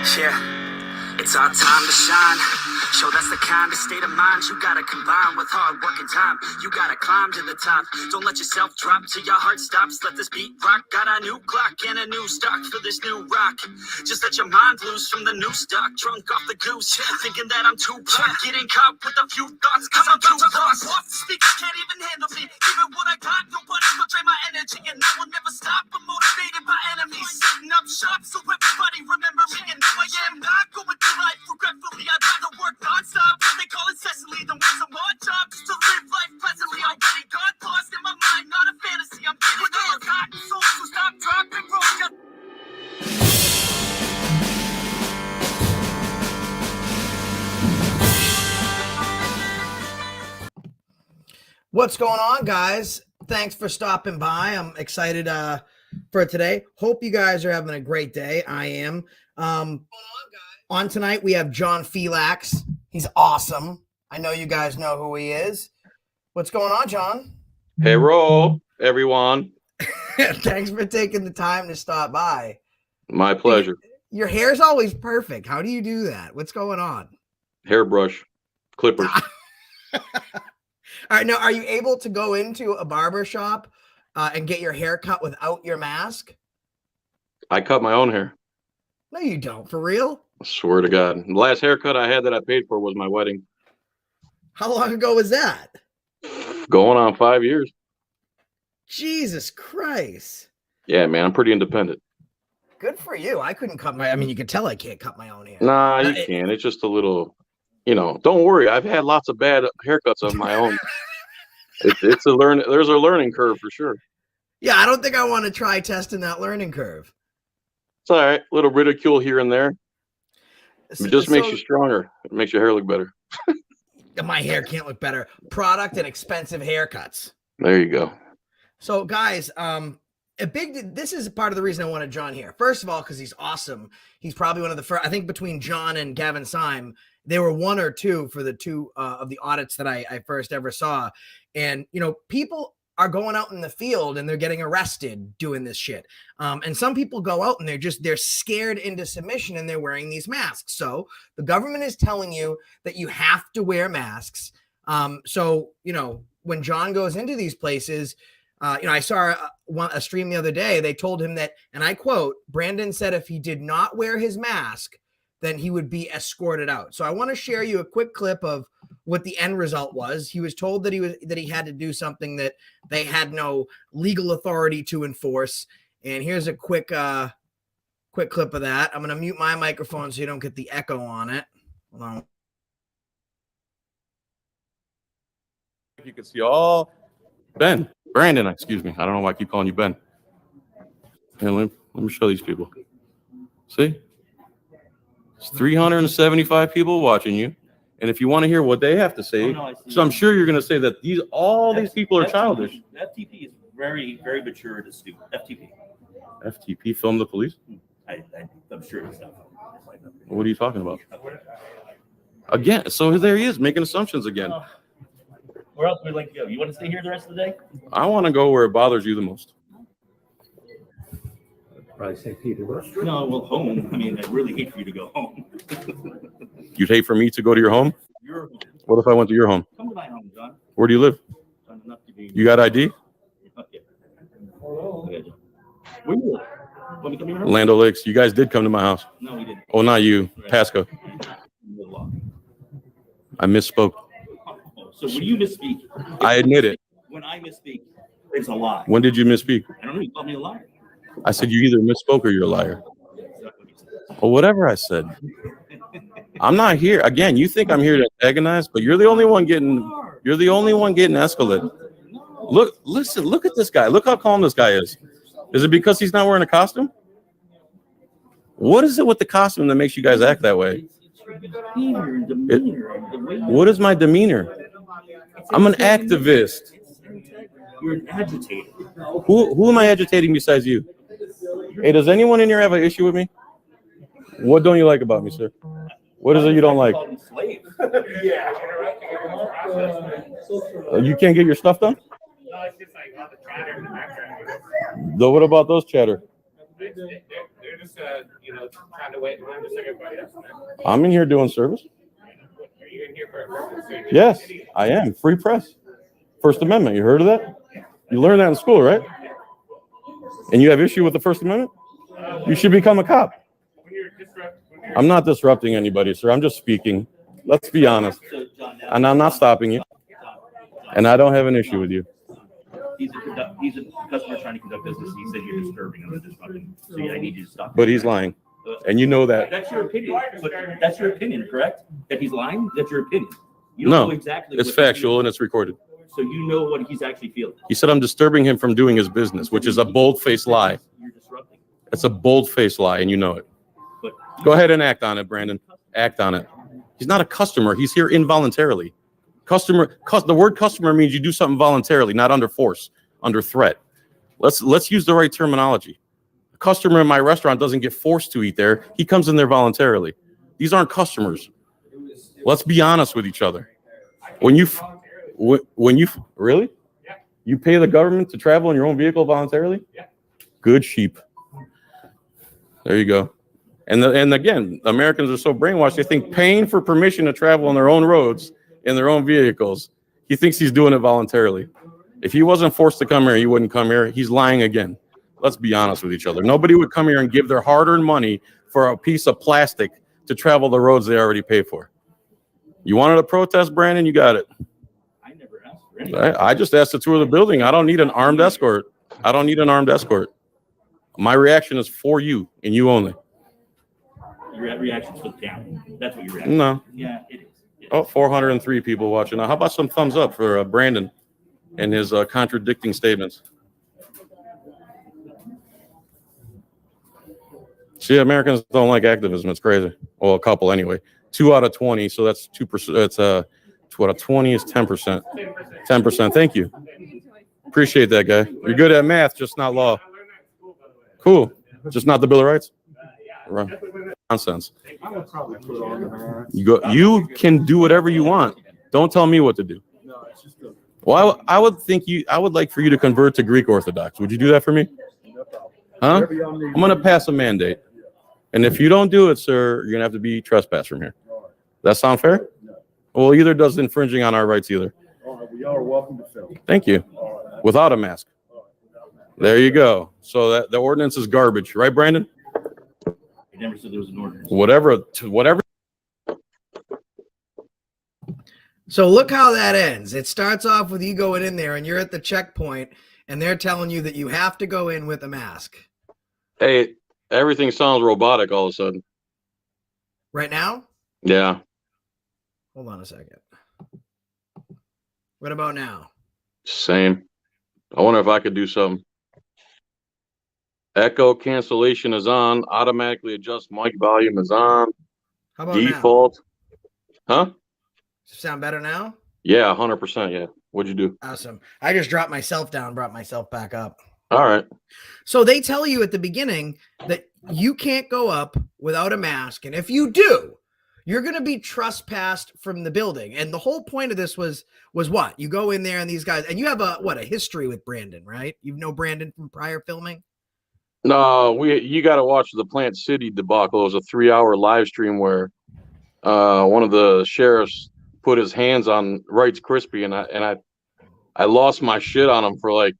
Yeah, it's our time to shine. Show that's the kind of state of mind you gotta combine with hard work and time. You gotta climb to the top. Don't let yourself drop till your heart stops. Let this beat rock. Got a new clock and a new stock for this new rock. Just let your mind loose from the new stock. Drunk off the goose, thinking that I'm too black. Getting caught with a few thoughts, cause I'm too lost. Off the speakers can't even handle me. Even what I got, nobody's gonna drain my energy. And I will never stop. I'm motivated by enemies. Setting up shop so everybody remember me. And now I am not going through life regretfully. I'd rather work non-stop, what they call incessantly, than want some more jobs to live life pleasantly. Already got lost in my mind, not a fantasy. I'm getting there, cotton souls, so stop, drop, and roll. What's going on, guys? Thanks for stopping by. I'm excited for today. Hope you guys are having a great day. I am. On tonight, we have John Filax. He's awesome. I know you guys know who he is. What's going on, John? Hey, roll, everyone. Thanks for taking the time to stop by. My pleasure. Your hair's always perfect. How do you do that? What's going on? Hairbrush, clippers. All right, now, are you able to go into a barber shop and get your hair cut without your mask? I cut my own hair. No, you don't. For real? I swear to God. The last haircut I had that I paid for was my wedding. How long ago was that? Going on 5 years. Jesus Christ. Yeah, man, I'm pretty independent. Good for you. I couldn't cut my, I mean, you can tell I can't cut my own hair. Nah, you can't. It's just a little, don't worry. I've had lots of bad haircuts of my own. It's a there's a learning curve for sure. Yeah, I don't think I want to try testing that learning curve. It's all right. A little ridicule here and there. It just makes you stronger. It makes your hair look better. My hair can't look better. Product and expensive haircuts. There you go. So, guys, this is part of the reason I wanted John here. First of all, because he's awesome. He's probably one of the first. I think between John and Gavin Syme, they were one or two for the two of the audits that I first ever saw. And people are going out in the field and they're getting arrested doing this shit. And some people go out and they're scared into submission and they're wearing these masks. So the government is telling you that you have to wear masks. So when John goes into these places, I saw a stream the other day. They told him that, and I quote, Brandon said if he did not wear his mask, then he would be escorted out. So I want to share you a quick clip of what the end result was. He was told that he had to do something that they had no legal authority to enforce. And here's a quick clip of that. I'm going to mute my microphone so you don't get the echo on it. Hold on. You can see all Brandon, excuse me. I don't know why I keep calling you Ben. Here, let me show these people. See? It's 375 people watching you. And if you want to hear what they have to say, so I'm sure you're going to say that all these people are childish. FTP is very, very mature and astute. FTP film the police? I'm sure it's not. What are you talking about? Again, so there he is making assumptions again. Where else would you like to go? You want to stay here the rest of the day? I want to go where it bothers you the most. Probably St. Petersburg. No, well, home. I mean, I really hate for you to go home. You'd hate for me to go to your home? Your home. What if I went to your home? Come to my home, John. Where do you live? You got ID? Okay. Where do you live? Want me to come to your home? Land O'Lakes. You guys did come to my house. No, we didn't. Oh, not you. Pasco. I misspoke. So when you misspeak, I admit it. when I misspeak, it's a lie. When did you misspeak? I don't know. You called me a liar. I said you either misspoke or you're a liar. Or whatever I said. I'm not here. Again, you think I'm here to antagonize, but you're the only one getting escalated. Look at this guy. Look how calm this guy is. Is it because he's not wearing a costume? What is it with the costume that makes you guys act that way? What is my demeanor? I'm an activist. You're an agitator. Who am I agitating besides you? Hey, does anyone in here have an issue with me? What don't you like about me, sir? What is it you don't like? You can't get your stuff done? Though, what about those chatter? just trying to wait in line just like everybody else. I'm in here doing service. Are you in here for a purpose? Yes, I am. Free press. First Amendment. You heard of that? You learned that in school, right? And you have issue with the First Amendment? You should become a cop. I'm not disrupting anybody, sir. I'm just speaking. Let's be honest. And I'm not stopping you. And I don't have an issue with you. He's a customer trying to conduct business. He said you're disturbing him and disrupting. So yeah, I need you to stop. But he's lying. And you know that. That's your opinion. But that's your opinion, correct? That he's lying? That's your opinion. You don't know exactly. It's factual and it's recorded. So you know what he's actually feeling. He said I'm disturbing him from doing his business, which is a bold-faced lie. You're disrupting. It's a bold-faced lie, and you know it. But go ahead and act on it, Brandon. Act on it. He's not a customer. He's here involuntarily. The word customer means you do something voluntarily, not under force, under threat. Let's use the right terminology. A customer in my restaurant doesn't get forced to eat there. He comes in there voluntarily. These aren't customers. Let's be honest with each other. When you really? Yeah. You pay the government to travel in your own vehicle voluntarily? Yeah. Good sheep. There you go. And again, Americans are so brainwashed, they think paying for permission to travel on their own roads in their own vehicles, he thinks he's doing it voluntarily. If he wasn't forced to come here, he wouldn't come here. He's lying again. Let's be honest with each other. Nobody would come here and give their hard-earned money for a piece of plastic to travel the roads they already pay for. You wanted to protest, Brandon? You got it. I never asked for anything. I just asked to tour the building. I don't need an armed escort. I don't need an armed escort. My reaction is for you and you only. Your reaction's for the camera. That's what your reaction. No. Yeah, it is. Oh, 403 people watching. Now, how about some thumbs up for Brandon and his contradicting statements? See, Americans don't like activism. It's crazy. Well, a couple anyway. 2 out of 20, so that's 2%. It's 2 out of 20 is 10%. 10%. Thank you. Appreciate that, guy. You're good at math, just not law. Cool. Just not the Bill of Rights? Right. Nonsense. You can do whatever you want. Don't tell me what to do. Well, I would like for you to convert to Greek Orthodox. Would you do that for me? Huh? I'm going to pass a mandate. And if you don't do it, sir, you're going to have to be trespassed from here. That sound fair? Well, either does infringing on our rights either. We are welcome to film. Thank you. Without a mask. There you go. So that the ordinance is garbage, right, Brandon? I never said there was an ordinance. Whatever. So look how that ends. It starts off with you going in there and you're at the checkpoint and they're telling you that you have to go in with a mask. Hey, everything sounds robotic all of a sudden. Right now? Yeah. Hold on a second. What about now? Same. I wonder if I could do something. Echo cancellation is on. Automatically adjust mic volume is on. How about Default. now? Huh? Sound better now? Yeah, 100%. Yeah. What'd you do? Awesome. I just dropped myself down, brought myself back up. All right. So they tell you at the beginning that you can't go up without a mask. And if you do, you're going to be trespassed from the building. And the whole point of this was what? You go in there and these guys, and you have a history with Brandon, right? You know Brandon from prior filming? No, you got to watch the Plant City debacle. It was a 3-hour live stream where one of the sheriffs put his hands on Wright's Crispy, and I lost my shit on him for like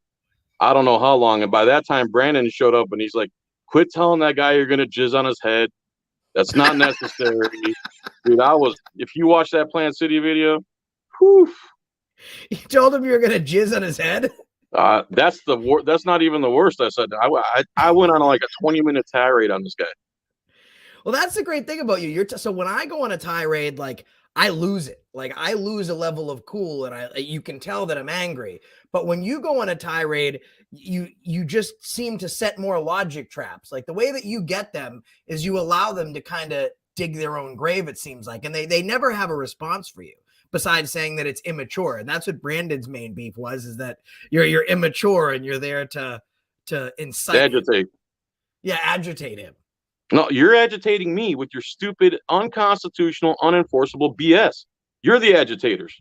I don't know how long. And by that time, Brandon showed up and he's like, "Quit telling that guy you're gonna jizz on his head. That's not necessary." Dude, if you watch that Plant City video, whew. You told him you were gonna jizz on his head? That's not even the worst. I said I went on like a 20-minute tirade on this guy. Well, that's the great thing about you. So when I go on a tirade, like I lose it. Like I lose a level of cool, and you can tell that I'm angry. But when you go on a tirade, you just seem to set more logic traps. Like the way that you get them is you allow them to kind of dig their own grave, it seems like, and they never have a response for you besides saying that it's immature. And that's what Brandon's main beef was, is that you're immature and you're there to incite, agitate. Yeah, agitate him. No, you're agitating me with your stupid, unconstitutional, unenforceable BS. You're the agitators.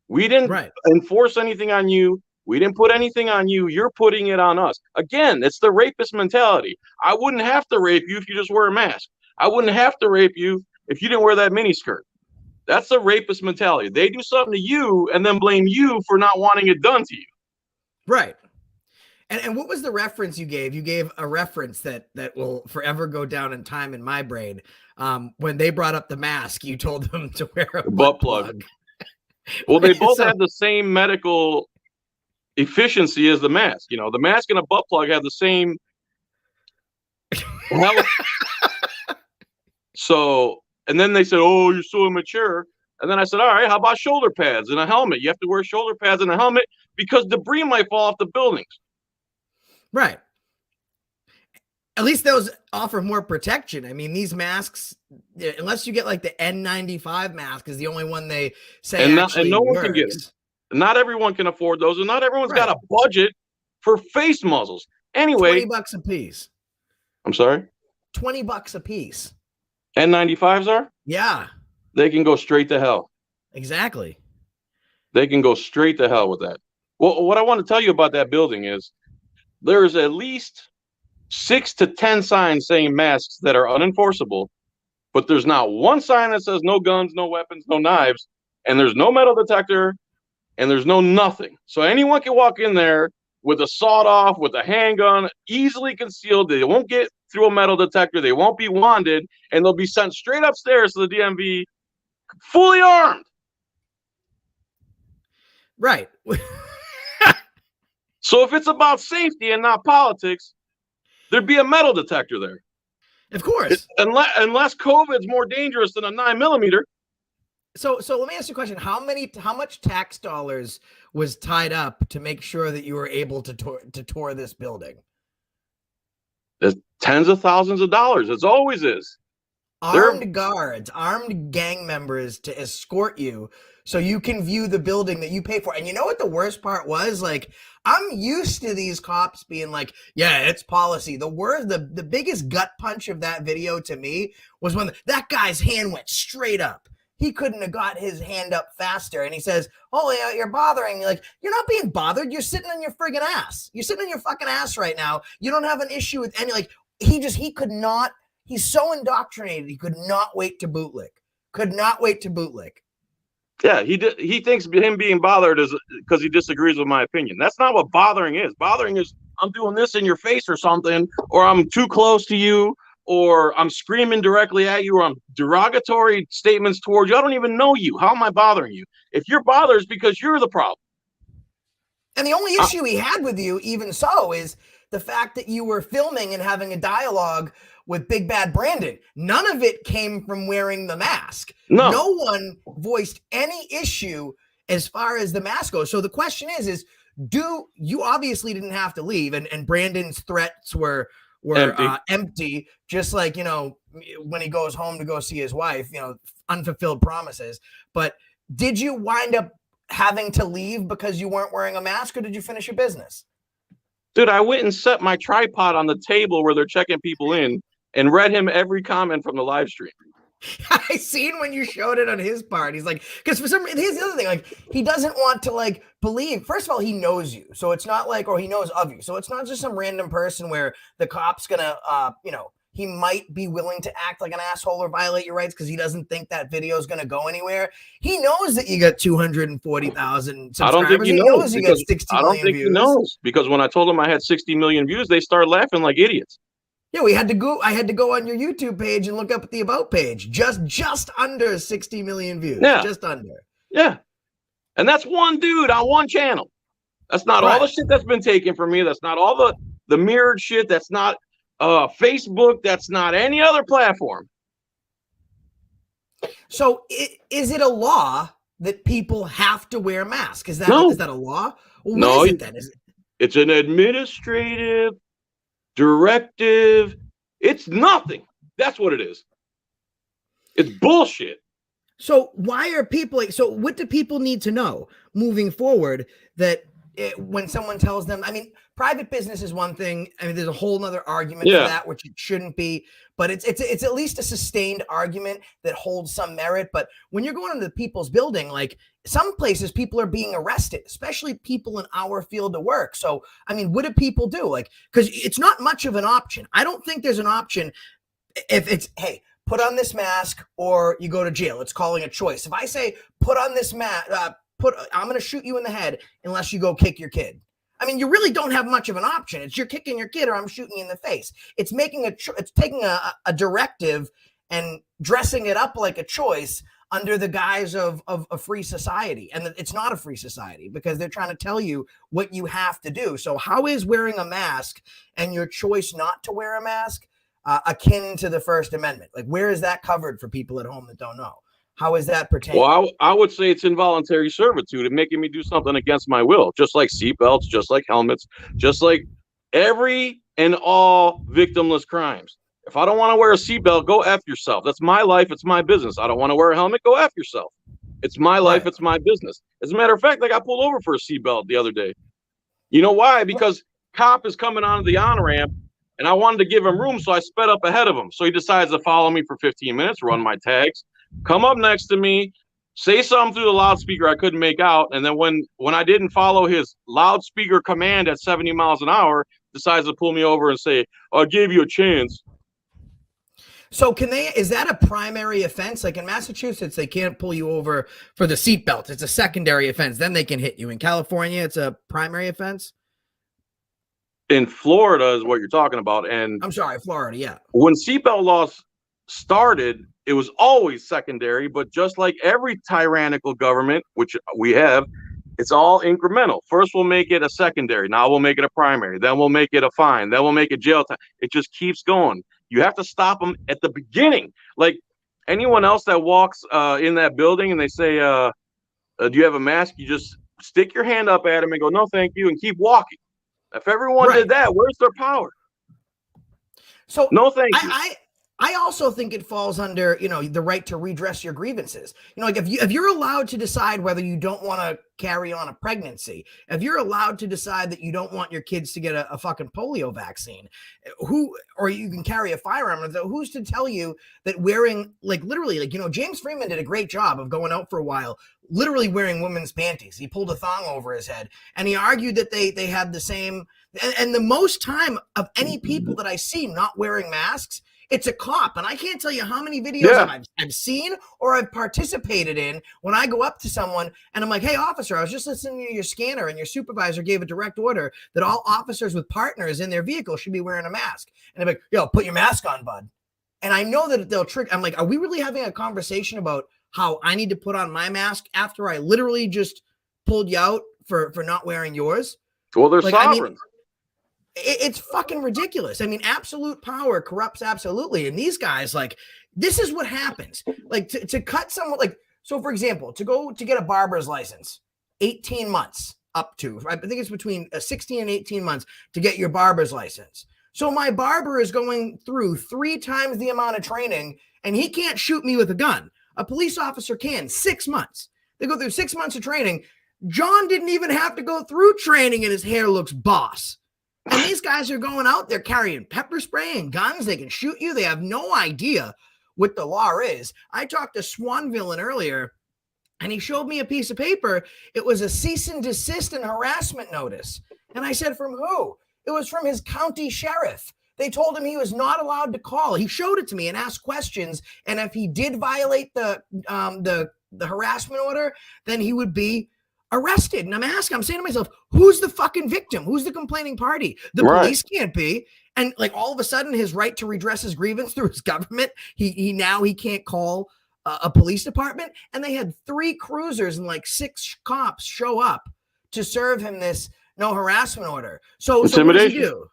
We didn't enforce anything on you. We didn't put anything on you. You're putting it on us. Again, it's the rapist mentality. I wouldn't have to rape you if you just wear a mask. I wouldn't have to rape you if you didn't wear that miniskirt. That's the rapist mentality. They do something to you and then blame you for not wanting it done to you. Right. And what was the reference you gave? You gave a reference that will forever go down in time in my brain. When they brought up the mask, you told them to wear a butt plug. Well, they both have the same medical efficiency as the mask. You know, the mask and a butt plug have the same. So, and then they said, "Oh, you're so immature." And then I said, "All right, how about shoulder pads and a helmet? You have to wear shoulder pads and a helmet because debris might fall off the buildings." Right. At least those offer more protection. I mean, these masks, unless you get like the N95 mask, is the only one they say and actually no one works. can get them. Not everyone can afford those, and not everyone's got a budget for face muzzles. Anyway, $20 a piece. I'm sorry. $20 a piece. N95s are? Yeah. They can go straight to hell. Exactly. They can go straight to hell with that. Well, what I want to tell you about that building is there's at least 6 to 10 signs saying masks that are unenforceable, but there's not one sign that says no guns, no weapons, no knives, and there's no metal detector, and there's no nothing. So anyone can walk in there with a sawed off, with a handgun, easily concealed. They won't get through a metal detector. They won't be wanded, and they'll be sent straight upstairs to the DMV fully armed. Right. So if it's about safety and not politics, there'd be a metal detector there. Of course. Unless COVID's more dangerous than a 9mm. So let me ask you a question. How much tax dollars was tied up to make sure that you were able to tour this building? There's tens of thousands of dollars. It always is. Armed guards, armed gang members to escort you so you can view the building that you pay for. And you know what the worst part was? Like, I'm used to these cops being like, yeah, it's policy. The biggest gut punch of that video to me was when that guy's hand went straight up. He couldn't have got his hand up faster. And he says, "Oh, yeah, you're bothering me." Like, you're not being bothered. You're sitting on your friggin' ass. You're sitting on your fucking ass right now. You don't have an issue with any, like, he could not, he's so indoctrinated. He could not wait to bootlick. Yeah, he thinks him being bothered is because he disagrees with my opinion. That's not what bothering is. Bothering is I'm doing this in your face or something, or I'm too close to you, or I'm screaming directly at you, or I'm derogatory statements towards you. I don't even know you. How am I bothering you? If you're bothered, it's because you're the problem. And the only issue he had with you, even so, is the fact that you were filming and having a dialogue with Big Bad Brandon. None of it came from wearing the mask. No one voiced any issue as far as the mask goes. So the question is you obviously didn't have to leave, and Brandon's threats were empty, just like, you know, when he goes home to go see his wife, you know, unfulfilled promises. But did you wind up having to leave because you weren't wearing a mask, or did you finish your business? Dude, I went and set my tripod on the table where they're checking people in and read him every comment from the live stream. I seen when you showed it on his part. He's like, because for some reason, here's the other thing, like, he doesn't want to, like, believe. First of all, he knows you, so it's not like, or he knows of you, so it's not just some random person where the cop's gonna, you know, he might be willing to act like an asshole or violate your rights because he doesn't think that video is gonna go anywhere. He knows that you got 240,000 subscribers. I don't think he knows. You got 60 I don't million think views. he knows, because when I told him I had 60 million views, they started laughing like idiots. Yeah, I had to go on your YouTube page and look up at the About page. Just under 60 million views. Yeah. Just under. Yeah. And that's one dude on one channel. That's not all the shit that's been taken from me. That's not all the mirrored shit. That's not Facebook. That's not any other platform. So is it a law that people have to wear masks? Is that a law? Well, no, what is it then? It's an administrative directive. It's nothing. That's what it is. It's bullshit. So why are people like, so what do people need to know moving forward that when someone tells them, I mean, private business is one thing. I mean, there's a whole nother argument for that, which it shouldn't be, but it's at least a sustained argument that holds some merit. But when you're going into people's building, like some places people are being arrested, especially people in our field of work. So, I mean, what do people do? Like, because it's not much of an option. I don't think there's an option if it's, hey, put on this mask or you go to jail. It's calling a choice. If I say, put on this mask, I'm going to shoot you in the head unless you go kick your kid. I mean, you really don't have much of an option. It's you're kicking your kid or I'm shooting you in the face. It's making it's taking a directive and dressing it up like a choice under the guise of a free society. And it's not a free society because they're trying to tell you what you have to do. So how is wearing a mask and your choice not to wear a mask akin to the First Amendment? Like, where is that covered for people at home that don't know? How is that pertaining? Well, I would say it's involuntary servitude and making me do something against my will, just like seatbelts, just like helmets, just like every and all victimless crimes. If I don't want to wear a seatbelt, go F yourself. That's my life. It's my business. I don't want to wear a helmet. Go F yourself. It's my life. It's my business. As a matter of fact, I got pulled over for a seatbelt the other day. You know why? Because cop is coming onto the on-ramp and I wanted to give him room, so I sped up ahead of him. So he decides to follow me for 15 minutes, run my tags, come up next to me, say something through the loudspeaker I couldn't make out, and then when I didn't follow his loudspeaker command at 70 miles an hour, decides to pull me over and say, I gave you a chance. So is that a primary offense? Like in Massachusetts, they can't pull you over for the seatbelt. It's a secondary offense. Then they can hit you. In California, it's a primary offense? In Florida is what you're talking about. And I'm sorry, Florida, yeah. When seatbelt laws started, it was always secondary, but just like every tyrannical government, which we have, it's all incremental. First, we'll make it a secondary. Now we'll make it a primary. Then we'll make it a fine. Then we'll make it jail time. It just keeps going. You have to stop them at the beginning. Like anyone else that walks in that building and they say, do you have a mask? You just stick your hand up at them and go, no, thank you, and keep walking. If everyone did that, where's their power? So no, thank you. I also think it falls under, the right to redress your grievances. Like if you're allowed to decide whether you don't want to carry on a pregnancy, if you're allowed to decide that you don't want your kids to get a fucking polio vaccine, or you can carry a firearm, who's to tell you that wearing, literally, James Freeman did a great job of going out for a while, literally wearing women's panties. He pulled a thong over his head and he argued that they had the same, and the most time of any people that I see not wearing masks, it's a cop. And I can't tell you how many videos I've seen or I've participated in when I go up to someone and I'm like, hey, officer, I was just listening to your scanner and your supervisor gave a direct order that all officers with partners in their vehicle should be wearing a mask. And I'm like, yo, put your mask on, bud. And I know that they'll trick. I'm like, are we really having a conversation about how I need to put on my mask after I literally just pulled you out for not wearing yours? Well, they're sovereign. I mean, it's fucking ridiculous. I mean, absolute power corrupts absolutely. And these guys, this is what happens. To cut someone, so for example, to go to get a barber's license, 18 months up to, I think it's between 16 and 18 months to get your barber's license. So my barber is going through 3 times the amount of training and he can't shoot me with a gun. A police officer can, 6 months. They go through 6 months of training. John didn't even have to go through training and his hair looks boss. And these guys are going out, they're carrying pepper spray and guns. They can shoot you. They have no idea what the law is. I talked to Swanvillan earlier, and he showed me a piece of paper. It was a cease and desist and harassment notice. And I said, from who? It was from his county sheriff. They told him he was not allowed to call. He showed it to me and asked questions. And if he did violate the harassment order, then he would be arrested. And I'm saying to myself, who's the fucking victim? Who's the complaining party? The police can't be. And all of a sudden his right to redress his grievance through his government, he can't call a police department. And they had 3 cruisers and 6 cops show up to serve him this no harassment order. So what does he do?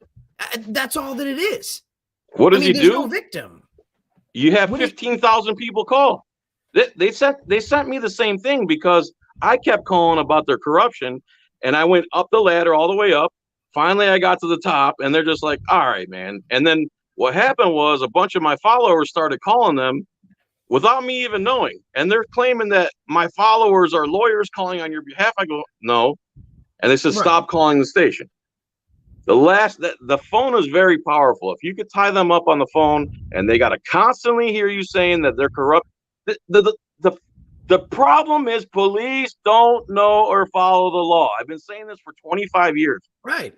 That's all that it is. What does he do? There's no victim. You have 15,000 people call. They sent me the same thing because I kept calling about their corruption, and I went up the ladder all the way up. Finally, I got to the top, and they're just like, all right, man. And then what happened was a bunch of my followers started calling them without me even knowing. And they're claiming that my followers are lawyers calling on your behalf. I go, no. and they said, Right. stop calling the station. The phone is very powerful. If you could tie them up on the phone and they got to constantly hear you saying that they're corrupt, the problem is police don't know or follow the law. I've been saying this for 25 years. Right.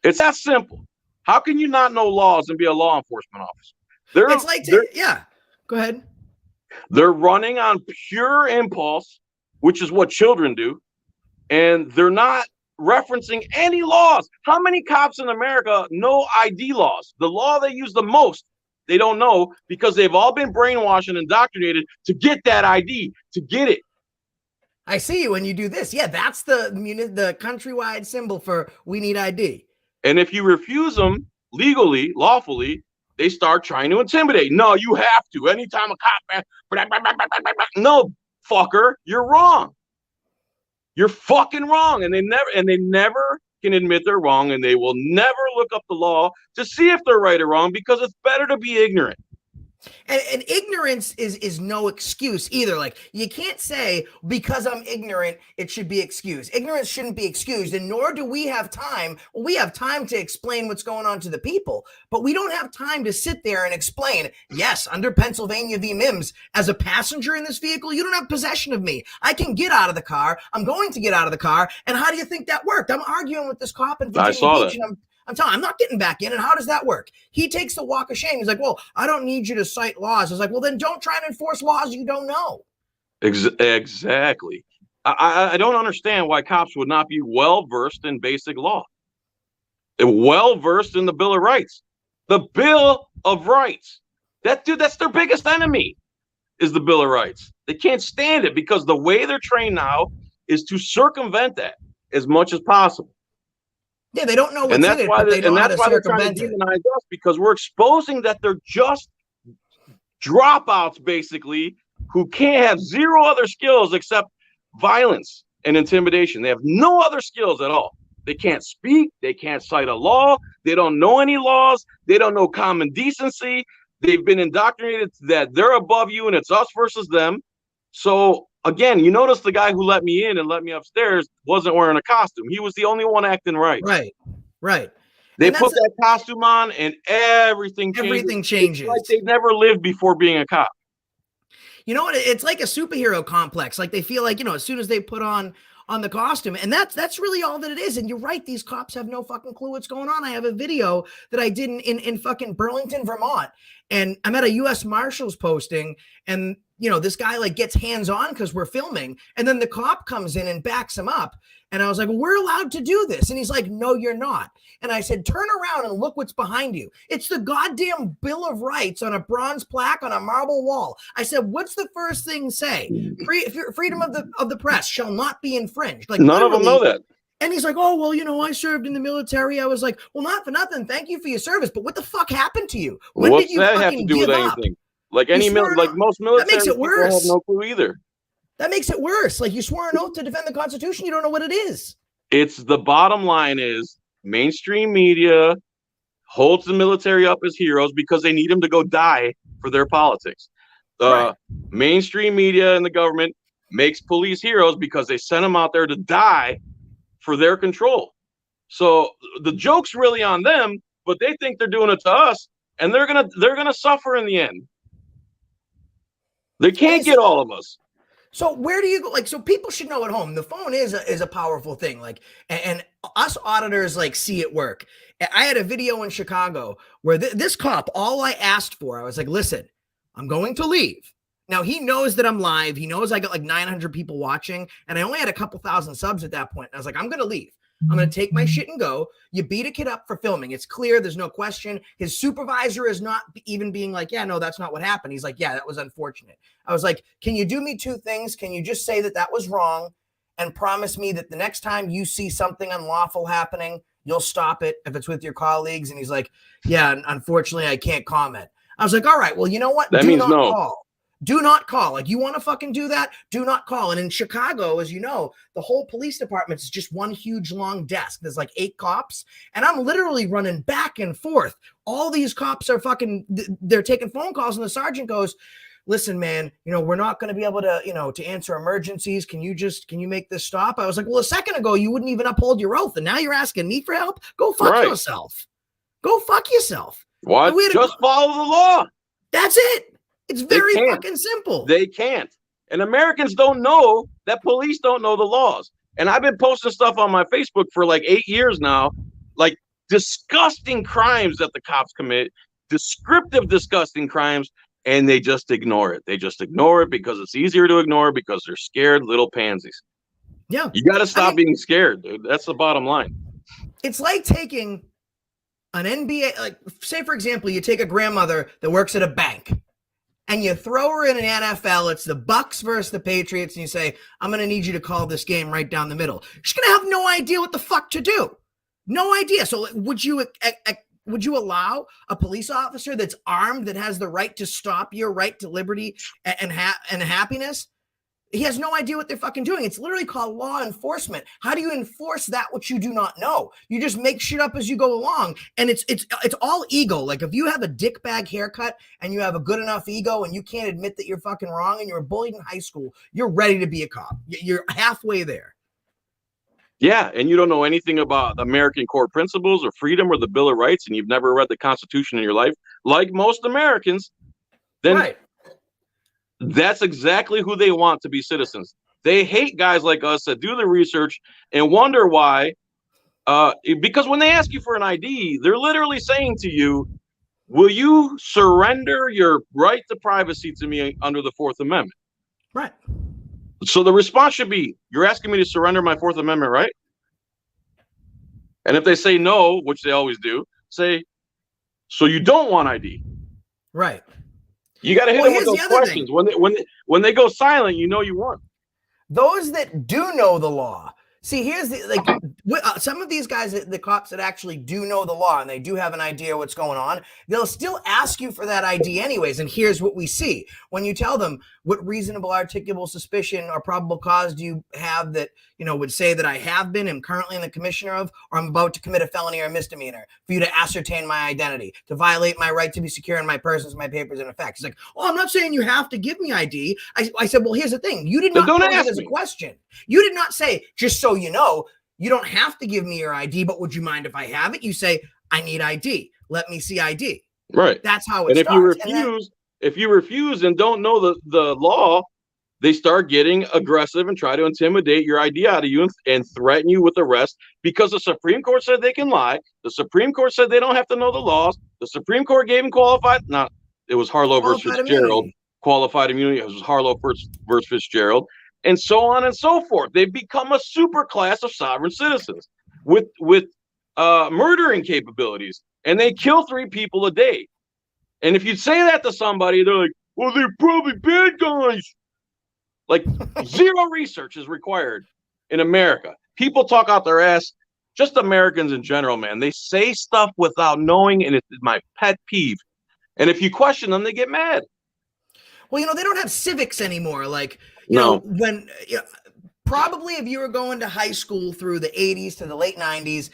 It's that simple. How can you not know laws and be a law enforcement officer? It's like, yeah, go ahead. They're running on pure impulse, which is what children do, and they're not referencing any laws. How many cops in America know ID laws? The law they use the most, they don't know, because they've all been brainwashed and indoctrinated to get that ID, to get it. I see you when you do this. Yeah, that's the countrywide symbol for we need ID. And if you refuse them legally, lawfully, they start trying to intimidate. No, you have to. Anytime a cop, no, fucker, you're wrong. You're fucking wrong. And they never can admit they're wrong, and they will never look up the law to see if they're right or wrong, because it's better to be ignorant. And ignorance is no excuse either. Like, you can't say because I'm ignorant, it should be excused. Ignorance shouldn't be excused, and nor do we have time. Well, we have time to explain what's going on to the people, but we don't have time to sit there and explain, yes, under Pennsylvania v. Mims, as a passenger in this vehicle, you don't have possession of me. I can get out of the car. I'm going to get out of the car. And how do you think that worked? I'm arguing with this cop in Virginia Beach, and I'm telling him, I'm not getting back in. And how does that work? He takes the walk of shame. He's like, well, I don't need you to cite laws. I was like, well, then don't try to enforce laws you don't know. Exactly. I don't understand why cops would not be well-versed in basic law. Well-versed in the Bill of Rights. The Bill of Rights. That's their biggest enemy, is the Bill of Rights. They can't stand it because the way they're trained now is to circumvent that as much as possible. Yeah, they don't know what's in it, but they know how to circumvent it. Demonize us, because we're exposing that they're just dropouts, basically, who can't have zero other skills except violence and intimidation. They have no other skills at all. They can't speak. They can't cite a law. They don't know any laws. They don't know common decency. They've been indoctrinated that they're above you and it's us versus them. So again, you notice the guy who let me in and let me upstairs wasn't wearing a costume. He was the only one acting right. Right. They put that costume on and everything changes. It's like they never lived before being a cop. You know what? It's like a superhero complex. Like, they feel like, as soon as they put on the costume, and that's really all that it is. And you're right, these cops have no fucking clue what's going on. I have a video that I did in fucking Burlington, Vermont, and I'm at a U.S. Marshals posting, and this guy like gets hands on because we're filming, and then the cop comes in and backs him up, and I was like, well, we're allowed to do this, and he's like, no, you're not. And I said, turn around and look what's behind you. It's the goddamn Bill of Rights on a bronze plaque on a marble wall. I said, what's the first thing say? Freedom of the press shall not be infringed. Like, none of them know that. And he's like, oh, well, I served in the military. I was like, well, not for nothing. Thank you for your service. But what the fuck happened to you? What's did you that have to do with anything? Like most military, that makes it worse. Have no clue either. That makes it worse. Like, you swore an oath to defend the Constitution. You don't know what it is. It's the bottom line is mainstream media holds the military up as heroes because they need them to go die for their politics. Right. Mainstream media and the government makes police heroes because they send them out there to die for their control. So the joke's really on them, but they think they're doing it to us, and they're gonna suffer in the end. They can't get all of us. So where do you go? Like, so people should know at home, the phone is a powerful thing. Like, and us auditors like see it work. I had a video in Chicago where this cop, all I asked for, I was like, listen, I'm going to leave. Now, he knows that I'm live. He knows I got like 900 people watching, and I only had a couple thousand subs at that point. And I was like, I'm going to leave. I'm going to take my shit and go. You beat a kid up for filming. It's clear. There's no question. His supervisor is not even being like, yeah, no, that's not what happened. He's like, yeah, that was unfortunate. I was like, can you do me two things? Can you just say that was wrong and promise me that the next time you see something unlawful happening, you'll stop it if it's with your colleagues? And he's like, yeah, unfortunately, I can't comment. I was like, all right, well, you know what? That means no. Call. Do not call. Like, you want to fucking do that? Do not call. And in Chicago, as you know, the whole police department is just one huge long desk. There's like 8 cops, and I'm literally running back and forth. All these cops are fucking, they're taking phone calls, and the sergeant goes, listen, man, we're not going to be able to, to answer emergencies. Can you make this stop? I was like, well, a second ago, you wouldn't even uphold your oath. And now you're asking me for help. Go fuck yourself. Go fuck yourself. What? Just follow the law. That's it. It's very fucking simple. They can't. And Americans don't know that police don't know the laws. And I've been posting stuff on my Facebook for like 8 years now, like disgusting crimes that the cops commit, descriptive, disgusting crimes, and they just ignore it. They just ignore it because it's easier to ignore because they're scared little pansies. Yeah. You got to stop being scared, dude. That's the bottom line. It's like taking an NBA, like say, for example, you take a grandmother that works at a bank and you throw her in an NFL. It's the Bucks versus the Patriots. And you say, I'm going to need you to call this game right down the middle. She's going to have no idea what the fuck to do. No idea. So would you allow a police officer that's armed, that has the right to stop your right to liberty and happiness? He has no idea what they're fucking doing. It's literally called law enforcement. How do you enforce that which you do not know? You just make shit up as you go along. And it's all ego. Like if you have a dickbag haircut and you have a good enough ego and you can't admit that you're fucking wrong and you were bullied in high school, you're ready to be a cop. You're halfway there. Yeah, and you don't know anything about American core principles or freedom or the Bill of Rights, and you've never read the Constitution in your life, like most Americans, then that's exactly who they want to be citizens. They hate guys like us that do the research and wonder why, because when they ask you for an ID, they're literally saying to you, will you surrender your right to privacy to me under the Fourth Amendment? Right. So the response should be, you're asking me to surrender my Fourth Amendment right? And if they say no, which they always do, say, so you don't want ID. Right. You got to hit them with those questions. When they go silent, you know you won. Those that do know the law. See, here's some of these guys, the cops that actually do know the law and they do have an idea what's going on, they'll still ask you for that ID anyways. And here's what we see. When you tell them what reasonable articulable suspicion or probable cause do you have that, would say that I have been, am currently in the commissioner of, or I'm about to commit a felony or a misdemeanor, for you to ascertain my identity, to violate my right to be secure in my persons, my papers, and effects. He's like, oh, I'm not saying you have to give me ID. I said, well, here's the thing. You did not pose it as a question. You did not say, just so you know, you don't have to give me your ID, but would you mind if I have it? You say, I need ID. Let me see ID. Right. That's how it starts. And if you refuse and don't know the law, they start getting aggressive and try to intimidate your ID out of you and threaten you with arrest because the Supreme Court said they can lie. The Supreme Court said they don't have to know the laws. The Supreme Court gave them it was Harlow versus Fitzgerald. Qualified immunity. It was Harlow versus Fitzgerald. And so on and so forth. They've become a super class of sovereign citizens with murdering capabilities. And they kill 3 people a day. And if you say that to somebody, they're like, well, they're probably bad guys. Like zero research is required in America. People talk out their ass, just Americans in general, man. They say stuff without knowing, and it's my pet peeve. And if you question them, they get mad. Well, they don't have civics anymore. Like, when probably if you were going to high school through the 80s to the late 90s,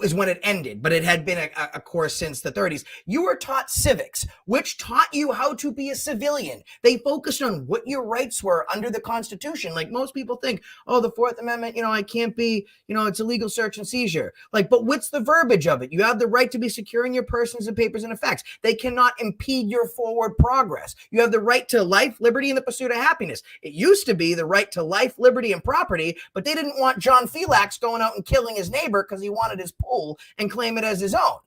is when it ended, but it had been a course since the 30s. You were taught civics, which taught you how to be a civilian. They focused on what your rights were under the Constitution. Like most people think, oh, the Fourth Amendment, I can't be, it's illegal search and seizure. Like, but what's the verbiage of it? You have the right to be secure in your persons and papers and effects. They cannot impede your forward progress. You have the right to life, liberty, and the pursuit of happiness. It used to be the right to life, liberty, and property, but they didn't want John Filax going out and killing his neighbor because he wanted his pool and claim it as his own.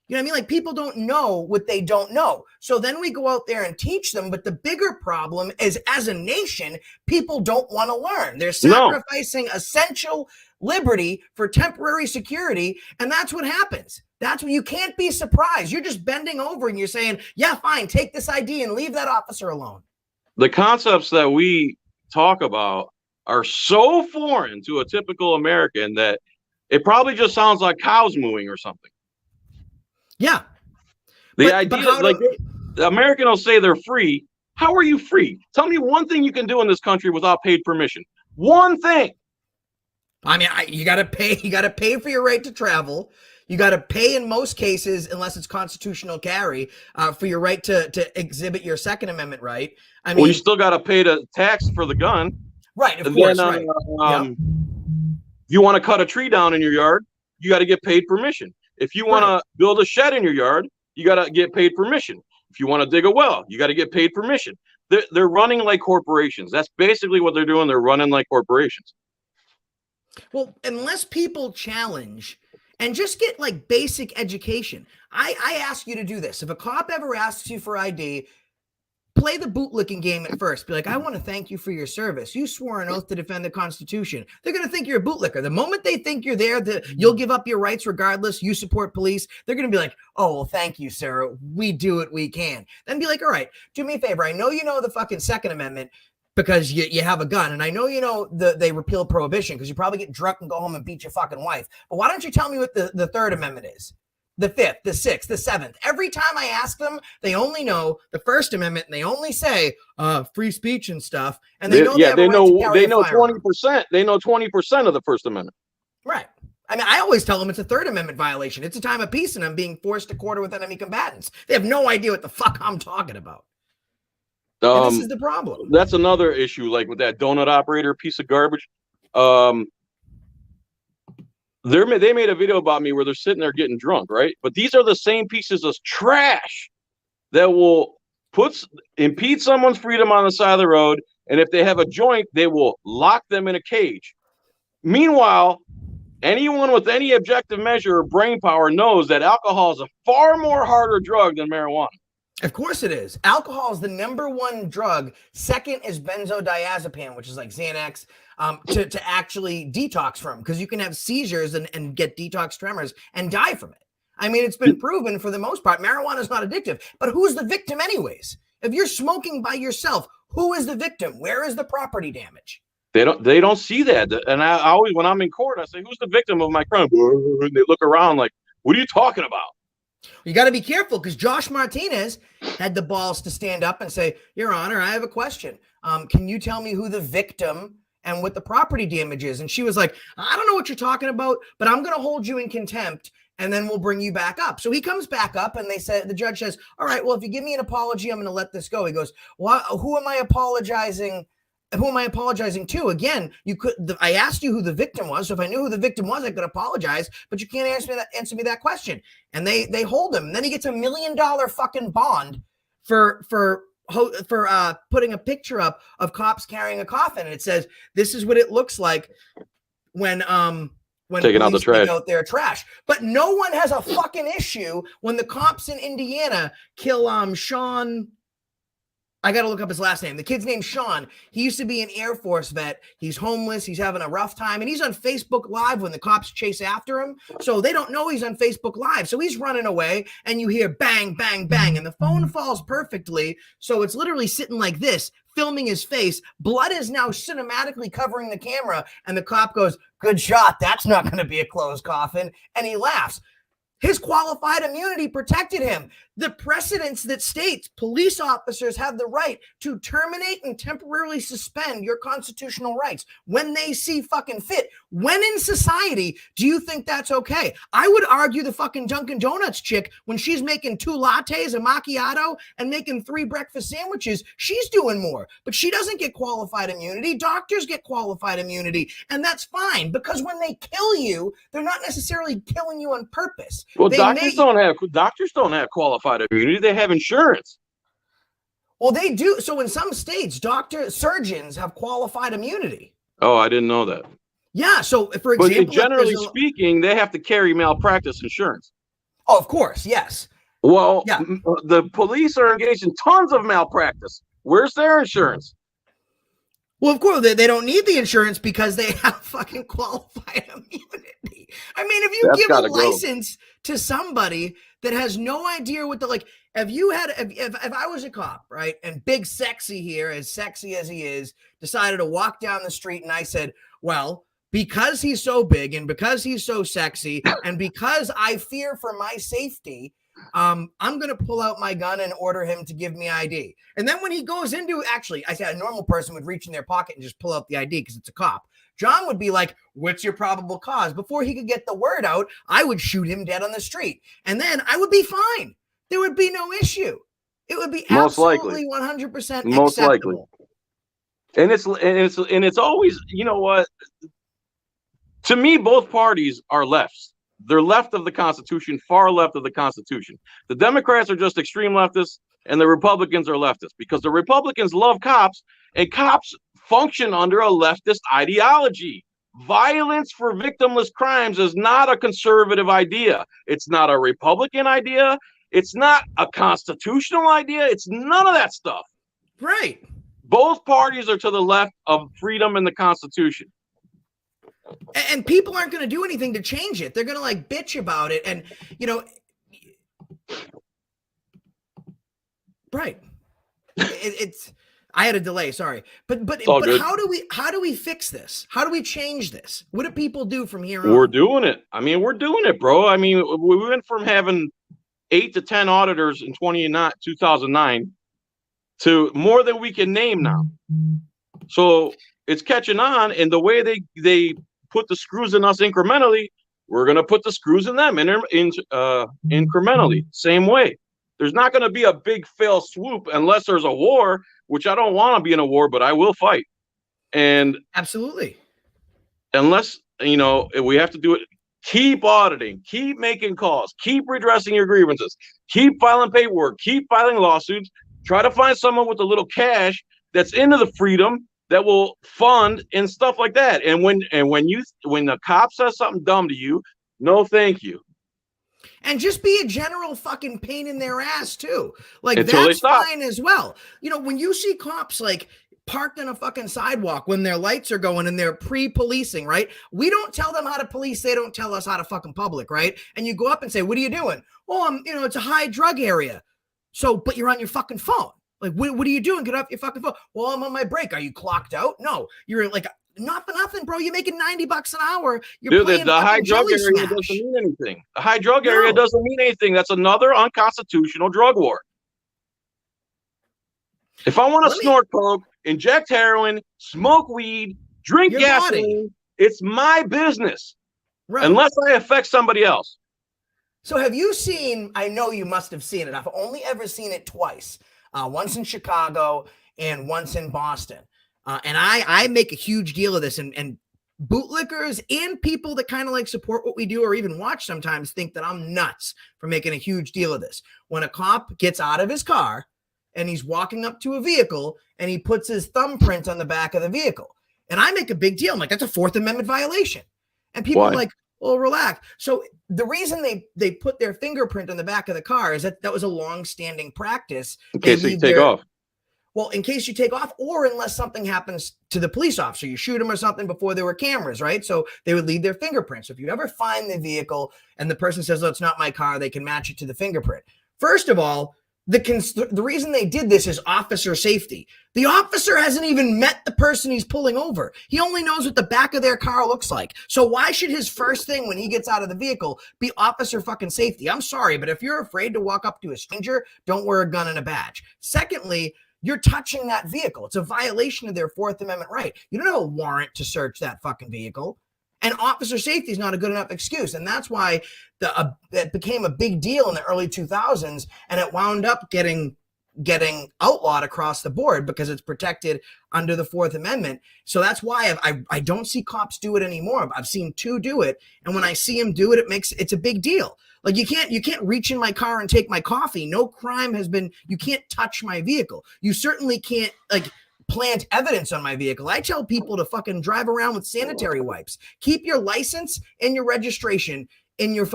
You know what I mean? Like people don't know what they don't know. So then we go out there and teach them. But the bigger problem is as a nation, people don't want to learn. They're sacrificing essential liberty for temporary security. And that's what happens. That's what you can't be surprised. You're just bending over and you're saying, yeah, fine, take this ID and leave that officer alone. The concepts that we talk about are so foreign to a typical American that it probably just sounds like cows mooing or something. Yeah. The American will say they're free. How are you free? Tell me one thing you can do in this country without paid permission. One thing. I mean, you got to pay. You got to pay for your right to travel. You got to pay in most cases, unless it's constitutional carry, for your right to exhibit your Second Amendment right. I mean, Well, you still got to pay the tax for the gun. right, of And course, then, right. If you want to cut a tree down in your yard, you got to get paid permission. If you want to build a shed in your yard, you got to get paid permission. If you want to dig a well, you got to get paid permission. They're running like corporations. That's basically what they're doing. They're running like corporations. Well, unless people challenge and just get like basic education. I ask you to do this. If a cop ever asks you for ID, play the bootlicking game at first. Be like, I want to thank you for your service. You swore an oath to defend the Constitution. They're going to think you're a bootlicker. The moment they think you're there, you'll give up your rights regardless. You support police. They're going to be like, oh, well, thank you, sir. We do what we can. Then be like, all right, do me a favor. I know you know the fucking Second Amendment because you have a gun. And I know you know they repeal prohibition because you probably get drunk and go home and beat your fucking wife. But why don't you tell me what the Third Amendment is? The Fifth, the Sixth, the Seventh. Every time I ask them, they only know the First Amendment, and they only say free speech and stuff. And they know they know 20%. They know 20% of the First Amendment. Right. I mean, I always tell them it's a Third Amendment violation. It's a time of peace, and I'm being forced to quarter with enemy combatants. They have no idea what the fuck I'm talking about. And this is the problem. That's another issue, like with that donut operator piece of garbage. They made a video about me where they're sitting there getting drunk, right? But these are the same pieces of trash that will impede someone's freedom on the side of the road. And if they have a joint, they will lock them in a cage. Meanwhile, anyone with any objective measure or brain power knows that alcohol is a far more harder drug than marijuana. Of course it is. Alcohol is the #1 drug. Second is benzodiazepam, which is like Xanax, to actually detox from, because you can have seizures and get detox tremors and die from it. I mean, it's been proven for the most part. Marijuana is not addictive, but who's the victim anyways? If you're smoking by yourself, who is the victim? Where is the property damage? They don't see that. And I always, when I'm in court, I say, who's the victim of my crime? And they look around like, what are you talking about? You got to be careful, because Josh Martinez had the balls to stand up and say, Your Honor, I have a question. Can you tell me who the victim and what the property damage is? And she was like, I don't know what you're talking about, but I'm going to hold you in contempt, and then we'll bring you back up. So he comes back up, and the judge says, all right, well, if you give me an apology, I'm going to let this go. He goes, well, who am I apologizing to? Again, I asked you who the victim was. So if I knew who the victim was, I could apologize, but you can't answer me that question. And they hold him. And then he gets $1 million fucking bond for putting a picture up of cops carrying a coffin. And it says, this is what it looks like when taking out the trash. Out their trash. But no one has a fucking issue when the cops in Indiana kill Sean. I got to look up his last name. The kid's name's Sean. He used to be an Air Force vet. He's homeless. He's having a rough time. And he's on Facebook Live when the cops chase after him. So they don't know he's on Facebook Live. So he's running away, and you hear bang, bang, bang. And the phone falls perfectly. So it's literally sitting like this, filming his face. Blood is now cinematically covering the camera. And the cop goes, good shot. That's not going to be a closed coffin. And he laughs. His qualified immunity protected him. The precedents that states police officers have the right to terminate and temporarily suspend your constitutional rights when they see fucking fit. When in society do you think that's okay? I would argue the fucking Dunkin' Donuts chick, when she's making 2 lattes, a macchiato, and making 3 breakfast sandwiches, she's doing more. But she doesn't get qualified immunity. Doctors get qualified immunity. And that's fine, because when they kill you, they're not necessarily killing you on purpose. Well, doctors don't have qualified immunity. They have insurance. Well, they do. So in some states, surgeons have qualified immunity. Oh, I didn't know that. Yeah. So for example, but generally speaking, they have to carry malpractice insurance. Oh, of course. Yes. Well, yeah. The police are engaged in tons of malpractice. Where's their insurance? Well, of course, they don't need the insurance because they have fucking qualified immunity. I mean, if you give a license to somebody that has no idea what if I was a cop, right, and Big Sexy here, as sexy as he is, decided to walk down the street, and I said, well, because he's so big and because he's so sexy and because I fear for my safety, I'm going to pull out my gun and order him to give me ID. And then when he goes into, actually, I said a normal person would reach in their pocket and just pull out the ID because it's a cop. John would be like, what's your probable cause? Before he could get the word out, I would shoot him dead on the street. And then I would be fine. There would be no issue. It would be Most likely. absolutely 100% Most likely. acceptable. And it's always, you know what? To me, both parties are lefts. They're left of the Constitution, far left of the Constitution. The Democrats are just extreme leftists, and the Republicans are leftists because the Republicans love cops, and cops function under a leftist ideology. Violence for victimless crimes is not a conservative idea. It's not a Republican idea. It's not a constitutional idea. It's none of that stuff. Right. Both parties are to the left of freedom and the Constitution. And people aren't going to do anything to change it. They're going to like bitch about it. And, you know, right. It's, I had a delay. Sorry. But how do we fix this? How do we change this? What do people do from here on? We're doing it. I mean, we're doing it, bro. I mean, we went from having 8 to 10 auditors in 2009 to more than we can name now. So it's catching on, and the way they put the screws in us incrementally, we're going to put the screws in them incrementally, same way. There's not going to be a big fail swoop unless there's a war, which I don't want to be in a war, but I will fight. And absolutely, unless, you know, we have to do it, keep auditing, keep making calls, keep redressing your grievances, keep filing paperwork, keep filing lawsuits, try to find someone with a little cash that's into the freedom that will fund and stuff like that. And when the cop says something dumb to you, no, thank you. And just be a general fucking pain in their ass too. Like Until that's fine as well. You know, when you see cops like parked on a fucking sidewalk when their lights are going and they're pre-policing, right? We don't tell them how to police. They don't tell us how to fucking public, right? And you go up and say, what are you doing? Well, you know, it's a high drug area. So, but you're on your fucking phone. Like, what are you doing? Get off your fucking phone. Well, I'm on my break. Are you clocked out? No, you're like, not for nothing, bro. You're making $90 an hour. You're Dude, the high drug area doesn't mean anything. The high drug area doesn't mean anything. That's another unconstitutional drug war. If I want to snort coke, inject heroin, smoke weed, drink gasoline, it's my business. Right. Unless I affect somebody else. So have you seen, I know you must have seen it. I've only ever seen it twice. Once in Chicago and once in Boston. And I make a huge deal of this, and bootlickers and people that kind of like support what we do or even watch sometimes think that I'm nuts for making a huge deal of this. When a cop gets out of his car and he's walking up to a vehicle and he puts his thumbprint on the back of the vehicle, and I make a big deal. I'm like, that's a Fourth Amendment violation. And people are like, well, relax. So the reason they put their fingerprint on the back of the car is that was a long-standing practice. In case they take off. Well, in case you take off, or unless something happens to the police officer, you shoot them or something before there were cameras, right? So they would leave their fingerprints. So if you ever find the vehicle and the person says, oh, it's not my car, they can match it to the fingerprint. First of all, the reason they did this is officer safety. The officer hasn't even met the person he's pulling over. He only knows what the back of their car looks like. So why should his first thing when he gets out of the vehicle be officer fucking safety? I'm sorry, but if you're afraid to walk up to a stranger, don't wear a gun and a badge. Secondly, you're touching that vehicle. It's a violation of their Fourth Amendment right. You don't have a warrant to search that fucking vehicle. And officer safety is not a good enough excuse. And that's why it became a big deal in the early 2000s. And it wound up getting outlawed across the board because it's protected under the Fourth Amendment. So that's why I don't see cops do it anymore. I've seen 2 do it. And when I see them do it, it's a big deal. Like you can't reach in my car and take my coffee. No crime has been, you can't touch my vehicle. You certainly can't like plant evidence on my vehicle. I tell people to fucking drive around with sanitary wipes. Keep your license and your registration in your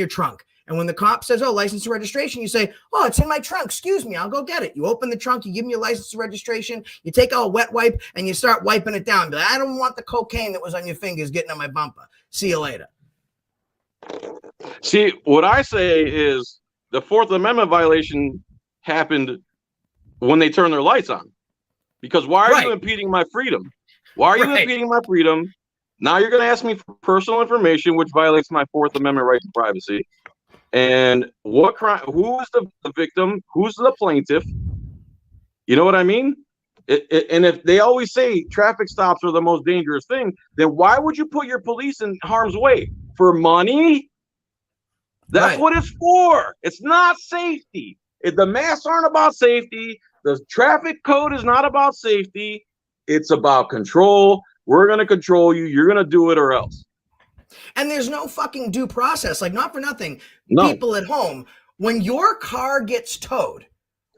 trunk. And when the cop says, oh, license and registration, you say, oh, it's in my trunk. Excuse me, I'll go get it. You open the trunk, you give me your license and registration, you take out a wet wipe and you start wiping it down. Be like, I don't want the cocaine that was on your fingers getting on my bumper. See you later. See, what I say is the Fourth Amendment violation happened when they turned their lights on. Because why are you impeding my freedom? Why are you impeding my freedom? Now you're going to ask me for personal information, which violates my Fourth Amendment right to privacy. And what crime? Who is the victim? Who's the plaintiff? You know what I mean? And if they always say traffic stops are the most dangerous thing, then why would you put your police in harm's way? For money? That's Right. what it's for. It's not safety. If the masks aren't about safety, the traffic code is not about safety. It's about control. We're going to control you. You're going to do it or else. And there's no fucking due process. Like, not for nothing. No. People at home, when your car gets towed,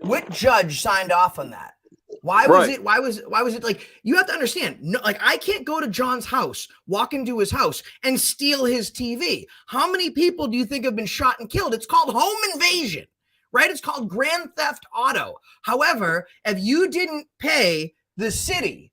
what judge signed off on that? Why was Right. it? Why was it like, you have to understand? No, like, I can't go to John's house, walk into his house, and steal his TV. How many people do you think have been shot and killed? It's called home invasion, right? It's called Grand Theft Auto. However, if you didn't pay the city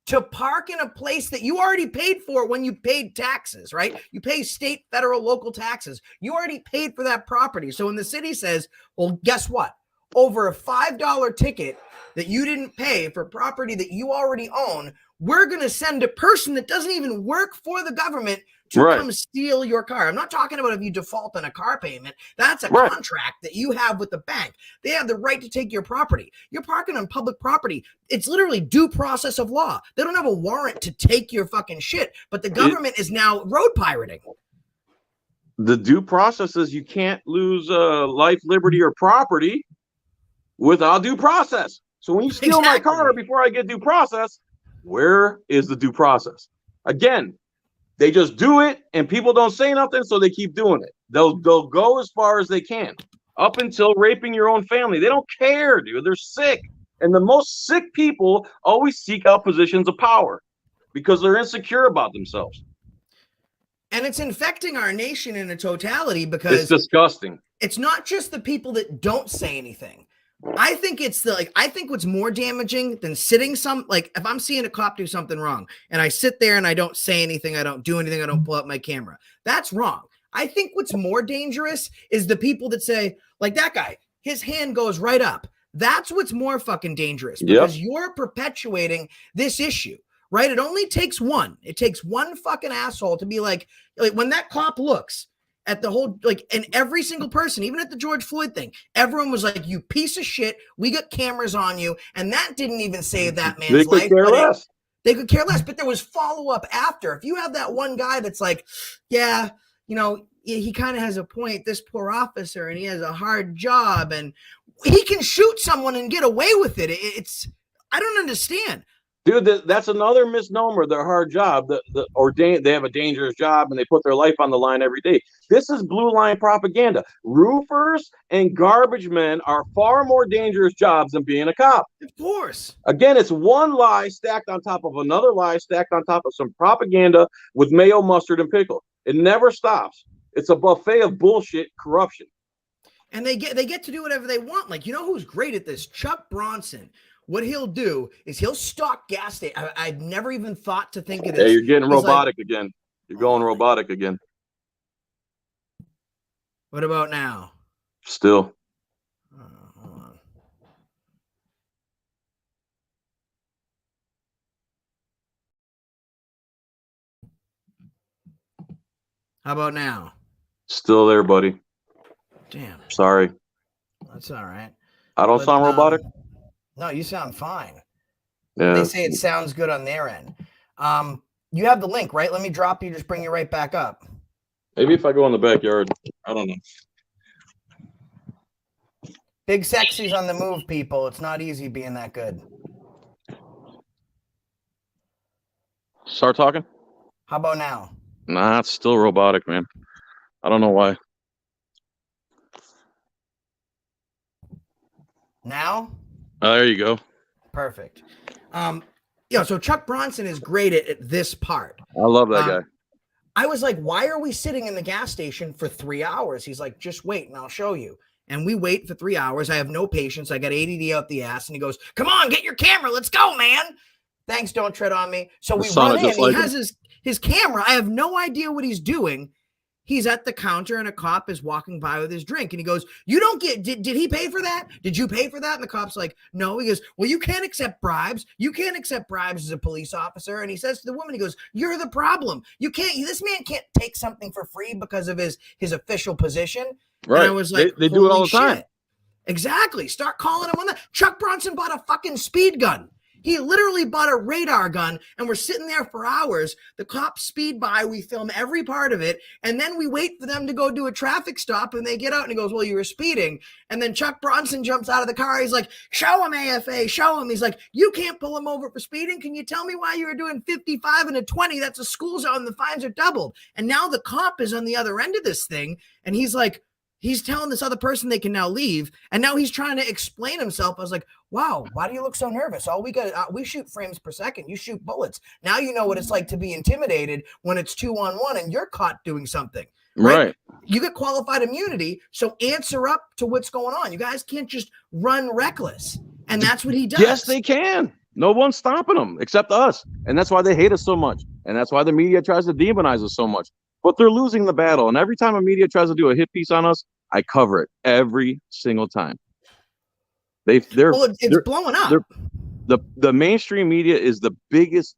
to park in a place that you already paid for when you paid taxes, right? You pay state, federal, local taxes. You already paid for that property. So when the city says, well, guess what? Over a $5 ticket that you didn't pay for property that you already own, we're going to send a person that doesn't even work for the government to Right. come steal your car. I'm not talking about if you default on a car payment. That's a Right. contract that you have with the bank. They have the right to take your property. You're parking on public property. It's literally due process of law. They don't have a warrant to take your fucking shit, but the government is now road pirating. The due process is you can't lose life, liberty, or property without due process. So when you steal my car Exactly. before I get due process, where is the due process? Again, they just do it and people don't say nothing, so they keep doing it. They'll go as far as they can, up until raping your own family. They don't care, dude. They're sick. And the most sick people always seek out positions of power because they're insecure about themselves. And it's infecting our nation in a totality It's because disgusting. it's not just the people that don't say anything. I think it's I think what's more damaging than sitting if I'm seeing a cop do something wrong and I sit there and I don't say anything, I don't do anything, I don't pull up my camera. That's wrong. I think what's more dangerous is the people that say, like that guy, his hand goes right up. That's what's more fucking dangerous because you're perpetuating this issue, right? It only takes one. It takes one fucking asshole to be like when that cop looks at the whole, and every single person, even at the George Floyd thing, everyone was like, you piece of shit, we got cameras on you. And that didn't even save that man's life. They could care less. They could care less, but there was follow-up after. If you have that one guy that's like, yeah, he kind of has a point, this poor officer, and he has a hard job, and he can shoot someone and get away with it. I don't understand. Dude, that's another misnomer. Their hard job, they have a dangerous job and they put their life on the line every day. This is blue line propaganda. Roofers and garbage men are far more dangerous jobs than being a cop. Of course. Again, it's one lie stacked on top of another lie stacked on top of some propaganda with mayo, mustard, and pickle. It never stops. It's a buffet of bullshit corruption. And they get to do whatever they want. Like, who's great at this? Chuck Bronson. What he'll do is he'll stock gas stations. I'd never even thought to think of this. Hey, you're getting robotic again. You're going robotic again. What about now? Still. Hold on. How about now? Still there, buddy. Damn. Sorry. That's all right. I don't sound robotic? No, you sound fine. Yeah. They say it sounds good on their end. You have the link, right? Let me drop you, just bring you right back up. Maybe if I go in the backyard. I don't know. Big Sexy's on the move, people. It's not easy being that good. Start talking? How about now? Nah, it's still robotic, man. I don't know why. Now? There you go. Perfect. So Chuck Bronson is great at this part. I love that guy. I was like, why are we sitting in the gas station for 3 hours? He's like, just wait and I'll show you. And we wait for 3 hours. I have no patience. I got ADD out the ass. And he goes, come on, get your camera. Let's go, man. Thanks, don't tread on me. So we run in. He has his camera. I have no idea what he's doing. He's at the counter and a cop is walking by with his drink. And he goes, you don't get, did he pay for that? Did you pay for that? And the cop's like, no. He goes, well, you can't accept bribes. You can't accept bribes as a police officer. And he says to the woman, he goes, you're the problem. This man can't take something for free because of his official position. Right. And I was like, they do it all the time. Exactly. Start calling him on that. Chuck Bronson bought a fucking speed gun. He literally bought a radar gun, and we're sitting there for hours. The cops speed by. We film every part of it. And then we wait for them to go do a traffic stop, and they get out and he goes, well, you were speeding. And then Chuck Bronson jumps out of the car. He's like, show him AFA, show him. He's like, you can't pull him over for speeding. Can you tell me why you were doing 55 and a 20? That's a school zone. The fines are doubled. And now the cop is on the other end of this thing. And he's like, he's telling this other person they can now leave. And now he's trying to explain himself. I was like, wow, why do you look so nervous? All we got, we shoot frames per second. You shoot bullets. Now you know what it's like to be intimidated when it's 2-on-1 and you're caught doing something. Right? You get qualified immunity. So answer up to what's going on. You guys can't just run reckless. And that's what he does. Yes, they can. No one's stopping them except us. And that's why they hate us so much. And that's why the media tries to demonize us so much. But they're losing the battle. And every time a media tries to do a hit piece on us, I cover it every single time. It's blowing up. The mainstream media is the biggest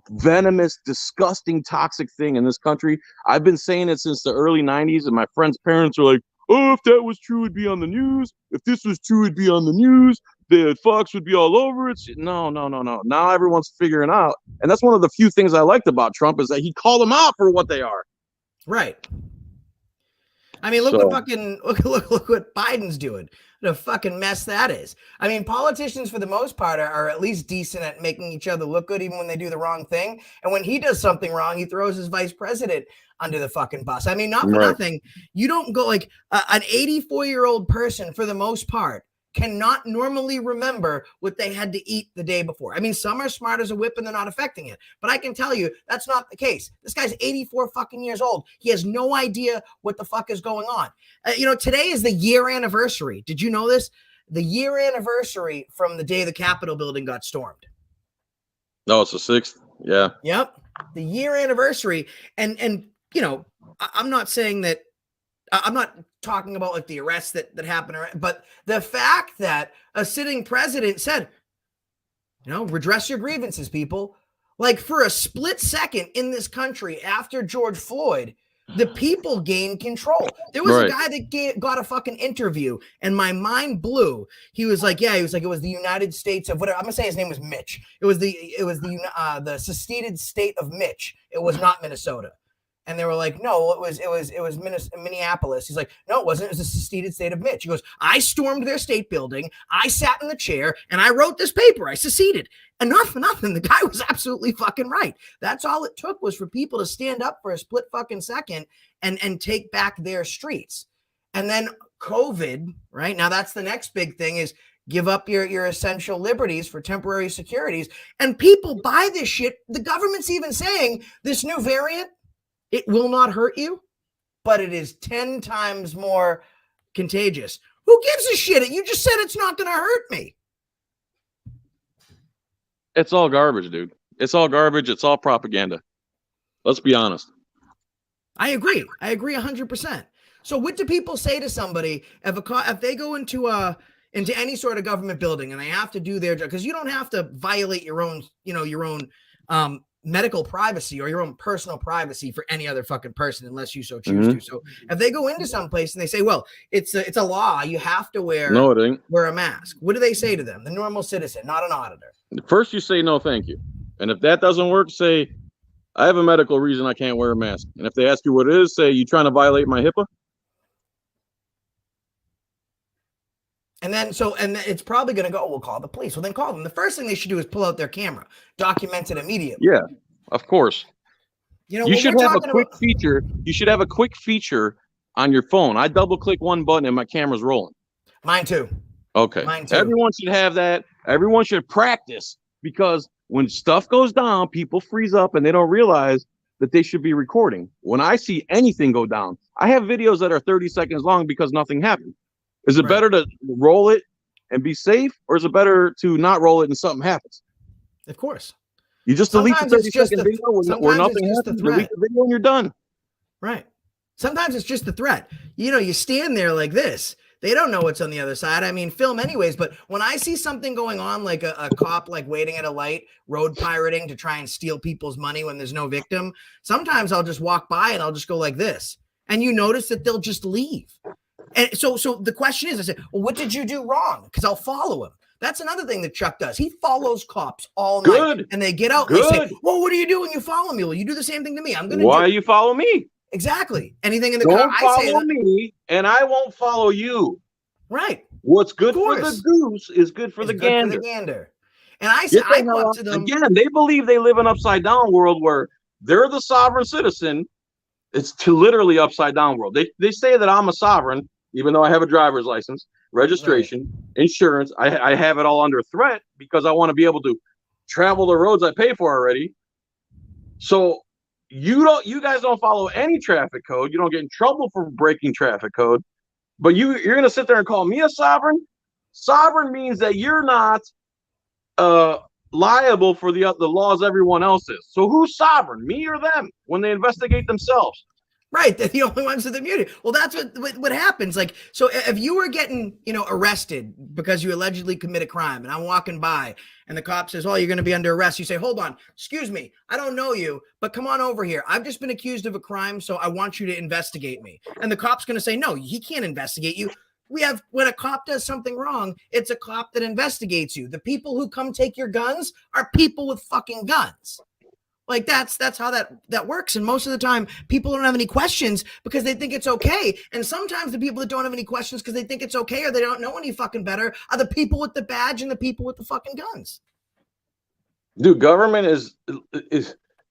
venomous, disgusting, toxic thing in this country. I've been saying it since the early 90s, and my friends' parents are like, oh, if that was true, it'd be on the news. If this was true, it'd be on the news. The Fox would be all over it. No. Now everyone's figuring out. And that's one of the few things I liked about Trump is that he called them out for what they are. Right. I mean, look what Biden's doing. What a fucking mess that is. I mean, politicians for the most part are at least decent at making each other look good, even when they do the wrong thing. And when he does something wrong, he throws his vice president under the fucking bus. I mean, not for nothing. You don't go like an 84-year-old person for the most part cannot normally remember what they had to eat the day before. I mean, some are smart as a whip and they're not affecting it. But I can tell you that's not the case. This guy's 84 fucking years old. He has no idea what the fuck is going on. Today is the year anniversary. Did you know this? The year anniversary from the day the Capitol building got stormed. No, it's the 6th. Yeah. Yep. The year anniversary. And I'm not saying that I'm not talking about like the arrests that happened, but the fact that a sitting president said, redress your grievances, people. Like for a split second in this country after George Floyd, the people gained control. There was a guy that got a fucking interview and my mind blew. He was like, it was the United States of whatever. I'm gonna say his name was Mitch. It was the seceded state of Mitch. It was not Minnesota. And they were like, no, it was Minneapolis. He's like, no, it wasn't. It was the seceded state of Mitch. He goes, I stormed their state building. I sat in the chair and I wrote this paper. I seceded. And not for nothing. The guy was absolutely fucking right. That's all it took was for people to stand up for a split fucking second and take back their streets. And then COVID, right? Now that's the next big thing is give up your essential liberties for temporary securities. And people buy this shit. The government's even saying this new variant, it will not hurt you, but it is 10 times more contagious. Who gives a shit? You just said it's not going to hurt me. It's all garbage, dude. It's all garbage. It's all propaganda. Let's be honest. I agree 100%. So what do people say to somebody if they go into any sort of government building and they have to do their job? Because you don't have to violate your own medical privacy or your own personal privacy for any other fucking person unless you so choose to. So if they go into some place and they say, well, it's a law, you have to wear a mask. What do they say to them? The normal citizen, not an auditor. First you say no, thank you. And if that doesn't work, say, I have a medical reason I can't wear a mask. And if they ask you what it is, say, you trying to violate my HIPAA? And then it's probably going to go, we'll call the police. Well, then call them. The first thing they should do is pull out their camera, document it immediately. Yeah, of course. You should have a quick feature. You should have a quick feature on your phone. I double click one button and my camera's rolling. Mine too. Okay. Mine too. Everyone should have that. Everyone should practice because when stuff goes down, people freeze up and they don't realize that they should be recording. When I see anything go down, I have videos that are 30 seconds long because nothing happened. Is it better to roll it and be safe, or is it better to not roll it and something happens? Of course. You just delete the 30-second video where nothing happens, delete the video and you're done. Right. Sometimes it's just the threat. You stand there like this. They don't know what's on the other side. I mean, film anyways, but when I see something going on, like a cop like waiting at a light, road pirating to try and steal people's money when there's no victim, sometimes I'll just walk by and I'll just go like this. And you notice that they'll just leave. And so the question is, I said, well, what did you do wrong? Because I'll follow him. That's another thing that Chuck does. He follows cops all Good. night, and they get out and they Good. say, "Well, what do you do when you follow me?" Well, you do the same thing to me. I'm gonna Why do you follow me? exactly anything in the Don't car. I say follow that, me, and I won't follow you. right. What's good Of for the course. goose is good for It's the good for the gander. gander. And I say, Get the I go hell up out. to them. Again, they believe they live in an upside down world where they're the sovereign citizen. It's to literally upside down world. They say that I'm a sovereign, even though I have a driver's license, registration, insurance. I have it all under threat because I want to be able to travel the roads I pay for already. So you guys don't follow any traffic code. You don't get in trouble for breaking traffic code. But you're gonna sit there and call me a sovereign? Sovereign means that you're not liable for the laws everyone else is. So who's sovereign, me or them, when they investigate themselves? Right, they're the only ones with immunity. Well, that's what happens. Like, so if you were getting, arrested because you allegedly commit a crime, and I'm walking by, and the cop says, "Oh, you're going to be under arrest," you say, "Hold on, excuse me, I don't know you, but come on over here. I've just been accused of a crime, so I want you to investigate me." And the cop's going to say, "No, he can't investigate you." When a cop does something wrong, it's a cop that investigates you. The people who come take your guns are people with fucking guns. Like that's how that works. And most of the time, people don't have any questions because they think it's okay. And sometimes the people that don't have any questions because they think it's okay or they don't know any fucking better are the people with the badge and the people with the fucking guns. Dude, government is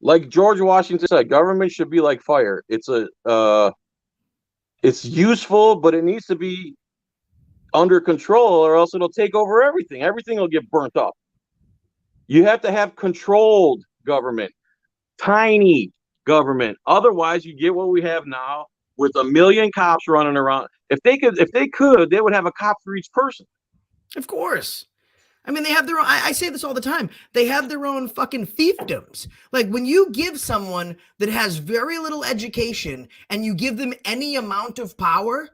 like George Washington said, government should be like fire. It's useful, but it needs to be under control or else it'll take over everything. Everything will get burnt up. You have to have controlled government. Tiny government. Otherwise, you get what we have now with 1 million cops running around. If they could, they would have a cop for each person. Of course. I mean, they have their own, I say this all the time. They have their own fucking fiefdoms. Like when you give someone that has very little education and you give them any amount of power,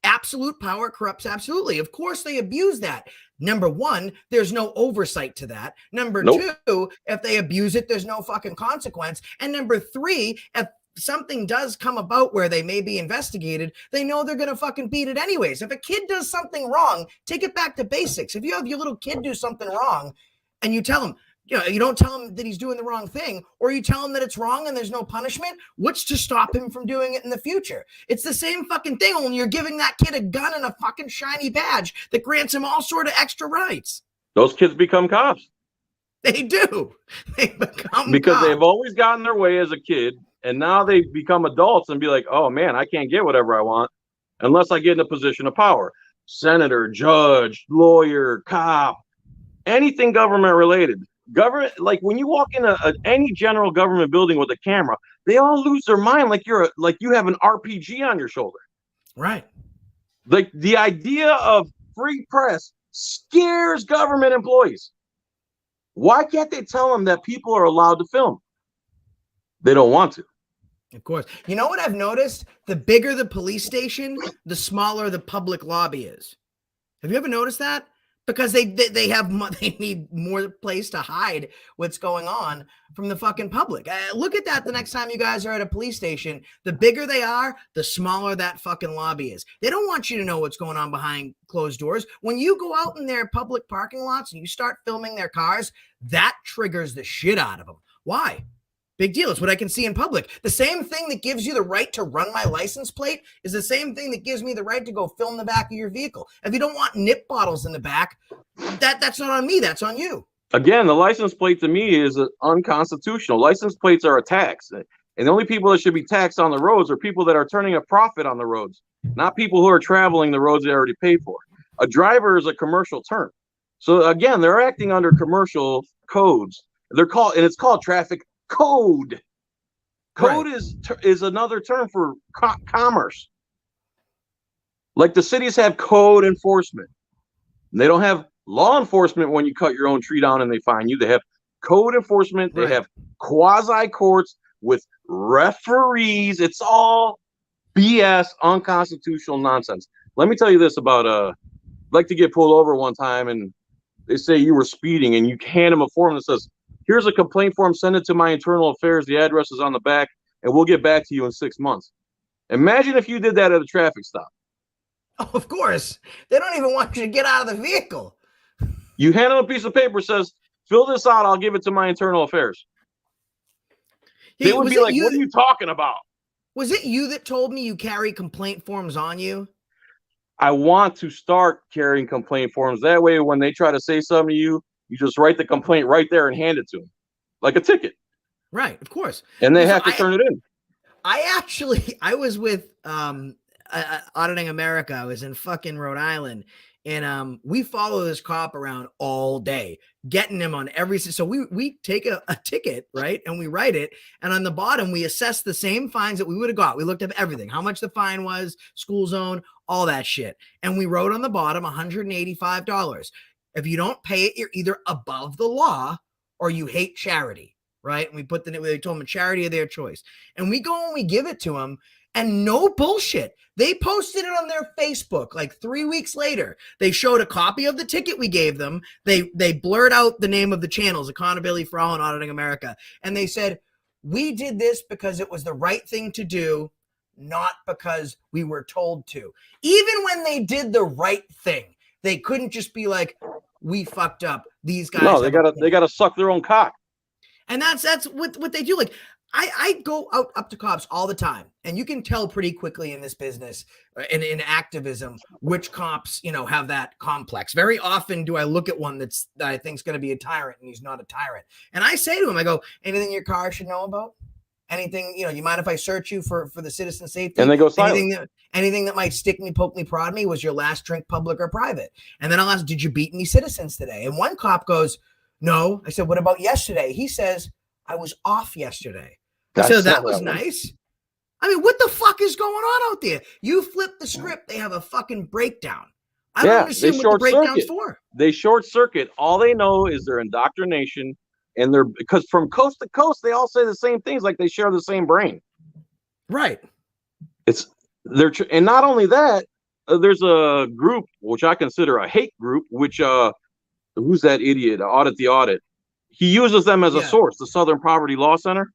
absolute power corrupts absolutely. Of course, they abuse that. Number one, there's no oversight to that. Number two, if they abuse it, there's no fucking consequence. And number three, if something does come about where they may be investigated, they know they're going to fucking beat it anyways. If a kid does something wrong, take it back to basics. If you have your little kid do something wrong and you tell him, you don't tell him that he's doing the wrong thing, or you tell him that it's wrong and there's no punishment, what's to stop him from doing it in the future? It's the same fucking thing when you're giving that kid a gun and a fucking shiny badge that grants him all sort of extra rights. Those kids become cops. They do. They become because cops. they've always gotten their way as a kid, and now they become adults and be like, oh man, I can't get whatever I want unless I get in a position of power. Senator, judge, lawyer, cop, anything government related. Government, like when you walk in any general government building with a camera, they all lose their mind like you have an RPG on your shoulder. Right. Like the idea of free press scares government employees. Why can't they tell them that people are allowed to film? They don't want to. Of course. You know what I've noticed? The bigger the police station, the smaller the public lobby is. Have you ever noticed that? Because they need more place to hide what's going on from the fucking public. Look at that the next time you guys are at a police station. The bigger they are, the smaller that fucking lobby is. They don't want you to know what's going on behind closed doors. When you go out in their public parking lots and you start filming their cars, that triggers the shit out of them. Why? Big deal. It's what I can see in public. The same thing that gives you the right to run my license plate is the same thing that gives me the right to go film the back of your vehicle. If you don't want nip bottles in the back, that's not on me. That's on you. Again, the license plate to me is unconstitutional. License plates are a tax. And the only people that should be taxed on the roads are people that are turning a profit on the roads, not people who are traveling the roads they already pay for. A driver is a commercial term. So again, they're acting under commercial codes. It's called traffic code. Code is another term for commerce. Like the cities have code enforcement. They don't have law enforcement when you cut your own tree down and they fine you. They have code enforcement. They have quasi courts with referees. It's all BS, unconstitutional nonsense. Let me tell you this about like to get pulled over one time and they say you were speeding and you hand them a form that says, here's a complaint form, send it to my internal affairs. The address is on the back and we'll get back to you in 6 months. Imagine if you did that at a traffic stop. Oh, of course. They don't even want you to get out of the vehicle. You hand him a piece of paper, says, fill this out, I'll give it to my internal affairs. They would be like, what are you talking about? Was it you that told me you carry complaint forms on you? I want to start carrying complaint forms. That way, when they try to say something to you, you just write the complaint right there and hand it to them, like a ticket. Right, of course. And they have to turn it in. I was with Auditing America. I was in fucking Rhode Island, and we follow this cop around all day, getting him on every. So we take a ticket, right, and we write it, and on the bottom we assess the same fines that we would have got. We looked up everything, how much the fine was, school zone, all that shit, and we wrote on the bottom $185. If you don't pay it, you're either above the law or you hate charity. Right. And we put they told them charity of their choice. And we go and we give it to them, and no bullshit. They posted it on their Facebook like 3 weeks later. They showed a copy of the ticket we gave them. They blurred out the name of the channels, Accountability for All and Auditing America. And they said, we did this because it was the right thing to do, not because we were told to. Even when they did the right thing, they couldn't just be like, we fucked up. These guys. No, they gotta suck their own cock. And that's what they do. Like I go out up to cops all the time, and you can tell pretty quickly in this business and in activism which cops, have that complex. Very often do I look at one that I think is going to be a tyrant, and he's not a tyrant. And I say to him, I go, anything your car should know about? Anything, you mind if I search you for the citizen safety? And they go silent. Anything that might stick me, poke me, prod me? Was your last drink public or private? And then I'll ask, did you beat any citizens today? And one cop goes, no. I said, what about yesterday? He says, I was off yesterday. So that was nice. I mean, what the fuck is going on out there? You flip the script, they have a fucking breakdown. I don't understand what the breakdown's for. They short circuit. All they know is their indoctrination, and because from coast to coast, they all say the same things, like they share the same brain. Right. And not only that, there's a group which I consider a hate group, which who's that idiot? Audit the Audit. He uses them as a source, the Southern Poverty Law Center.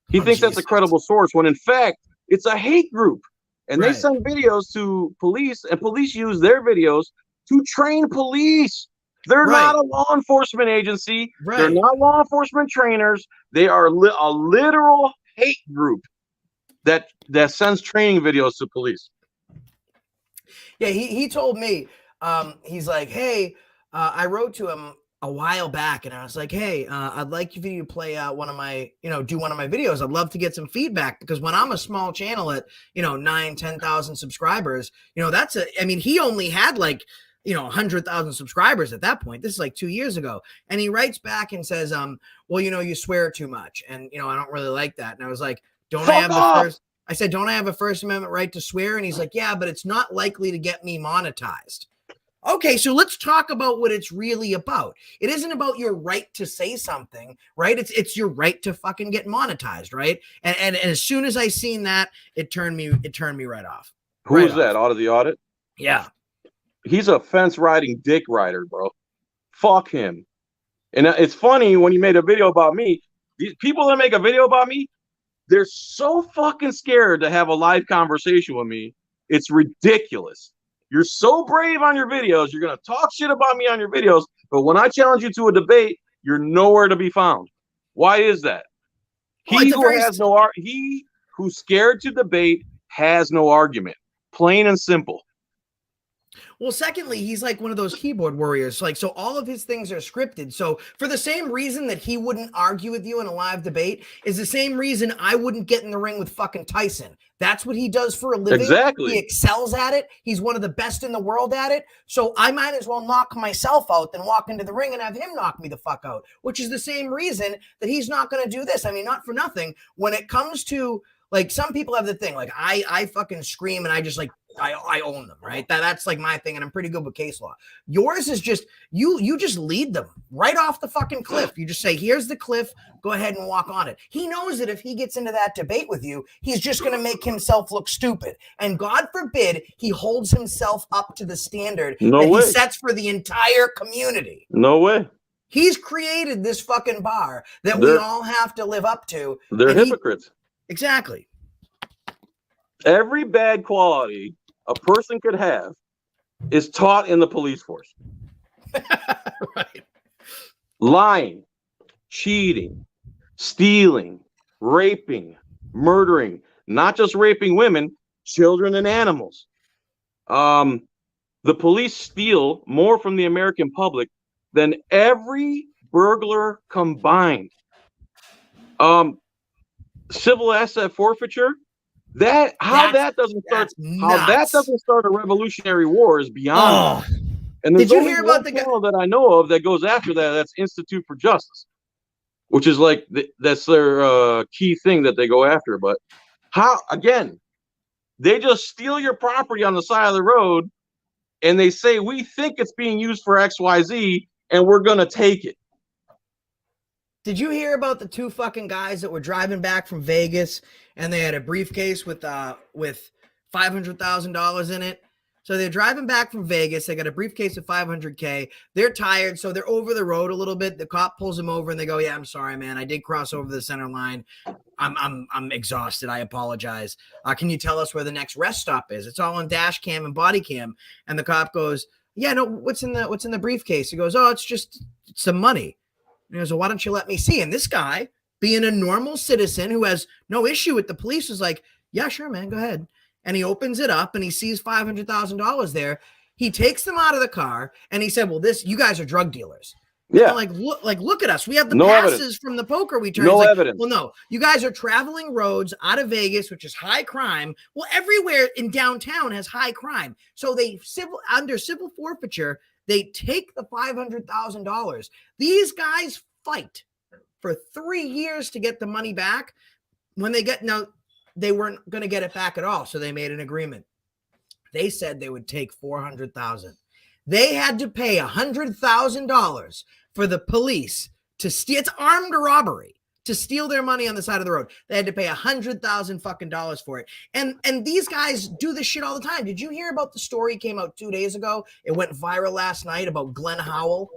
He thinks that's a credible source, when in fact it's a hate group. And they send videos to police, and police use their videos to train police. They're not a law enforcement agency. They're not law enforcement trainers. They are a literal hate group that sends training videos to police. Yeah, he told me, he's like, hey, I wrote to him a while back, and I was like, hey, I'd like you to play one of my, do one of my videos. I'd love to get some feedback, because when I'm a small channel at, 9,000-10,000 subscribers, he only had like, 100,000 subscribers at that point. This is like 2 years ago. And he writes back and says, well, you swear too much. And, I don't really like that. And I was like, don't I have a First Amendment right to swear? And he's like, yeah, but it's not likely to get me monetized. Okay, so let's talk about what it's really about. It isn't about your right to say something, right? It's your right to fucking get monetized, right? And as soon as I seen that, it turned me right off. Who is that? Audit the Audit? Yeah. He's a fence riding dick rider, bro. Fuck him. And it's funny, when he made a video about me, these people that make a video about me, they're so fucking scared to have a live conversation with me. It's ridiculous. You're so brave on your videos. You're going to talk shit about me on your videos. But when I challenge you to a debate, you're nowhere to be found. Why is that? He who's scared to debate has no argument. Plain and simple. Well, secondly, he's like one of those keyboard warriors. Like, so all of his things are scripted. So for the same reason that he wouldn't argue with you in a live debate is the same reason I wouldn't get in the ring with fucking Tyson. That's what he does for a living. Exactly. He excels at it. He's one of the best in the world at it. So I might as well knock myself out than walk into the ring and have him knock me the fuck out, which is the same reason that he's not going to do this. I mean, not for nothing. When it comes to, like, some people have the thing, like I fucking scream and I just like, I own them, right? That's like my thing, and I'm pretty good with case law. Yours is just, you just lead them right off the fucking cliff. You just say, here's the cliff, go ahead and walk on it. He knows that if he gets into that debate with you, he's just going to make himself look stupid. And God forbid he holds himself up to the standard he sets for the entire community. No way. He's created this fucking bar that we all have to live up to. They're hypocrites. Exactly. Every bad quality a person could have is taught in the police force. Right. Lying, cheating, stealing, raping, murdering, not just raping women, children and animals. The police steal more from the American public than every burglar combined. Civil asset forfeiture, how that doesn't start a revolutionary war is beyond me. Oh, And there's did you only hear one about the guy? channel that I know of that goes after that. That's Institute for Justice, which is like that's their key thing that they go after. But how, again, they just steal your property on the side of the road and they say, we think it's being used for XYZ and we're going to take it. Did you hear about the two fucking guys that were driving back from Vegas and they had a briefcase with $500,000 in it? So they're driving back from Vegas. They got a briefcase of $500K. They're tired, so they're over the road a little bit. The cop pulls them over and they go, "Yeah, I'm sorry, man. I did cross over the center line. I'm exhausted. I apologize. Can you tell us where the next rest stop is?" It's all on dash cam and body cam. And the cop goes, "Yeah, no. What's in the briefcase?" He goes, "Oh, it's just some money." And he goes, "Well, why don't you let me see?" And this guy, being a normal citizen who has no issue with the police, was like, "Yeah, sure, man, go ahead." And he opens it up and he sees $500,000 there. He takes them out of the car and he said, "Well, you guys are drug dealers." Yeah. Look at us. We have the No passes evidence. from the poker we turned. No like, evidence. "Well, no, you guys are traveling roads out of Vegas, which is high crime." Well, everywhere in downtown has high crime. So under civil forfeiture, they take the $500,000. These guys fight for 3 years to get the money back. When they weren't going to get it back at all. So they made an agreement. They said they would take $400,000. They had to pay $100,000 for the police to steal. It's armed robbery to steal their money on the side of the road. They had to pay $100,000 fucking dollars for it. And these guys do this shit all the time. Did you hear about the story? Came out 2 days ago. It went viral last night about Glenn Howell.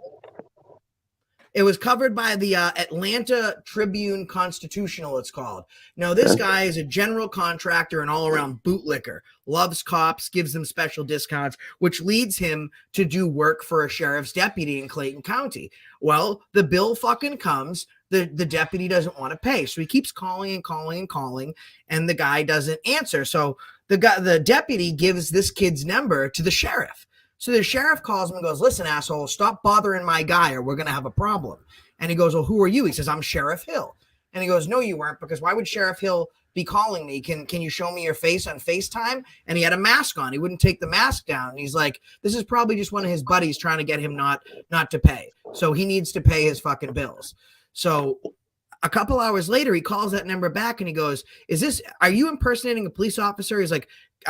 It was covered by the Atlanta Tribune Constitutional, it's called. Now, this guy is a general contractor and all-around bootlicker, loves cops, gives them special discounts, which leads him to do work for a sheriff's deputy in Clayton County. Well, the bill fucking comes. The deputy doesn't want to pay. So he keeps calling and calling and calling, and the guy doesn't answer. So the deputy gives this kid's number to the sheriff. So the sheriff calls him and goes, "Listen, asshole, stop bothering my guy or we're going to have a problem." And he goes, "Well, who are you?" He says, "I'm Sheriff Hill." And he goes, "No, you weren't, because why would Sheriff Hill be calling me? Can you show me your face on FaceTime?" And he had a mask on. He wouldn't take the mask down. And he's like, this is probably just one of his buddies trying to get him not to pay. So he needs to pay his fucking bills. So a couple hours later, he calls that number back and he goes, "Are you impersonating a police officer?" He's like,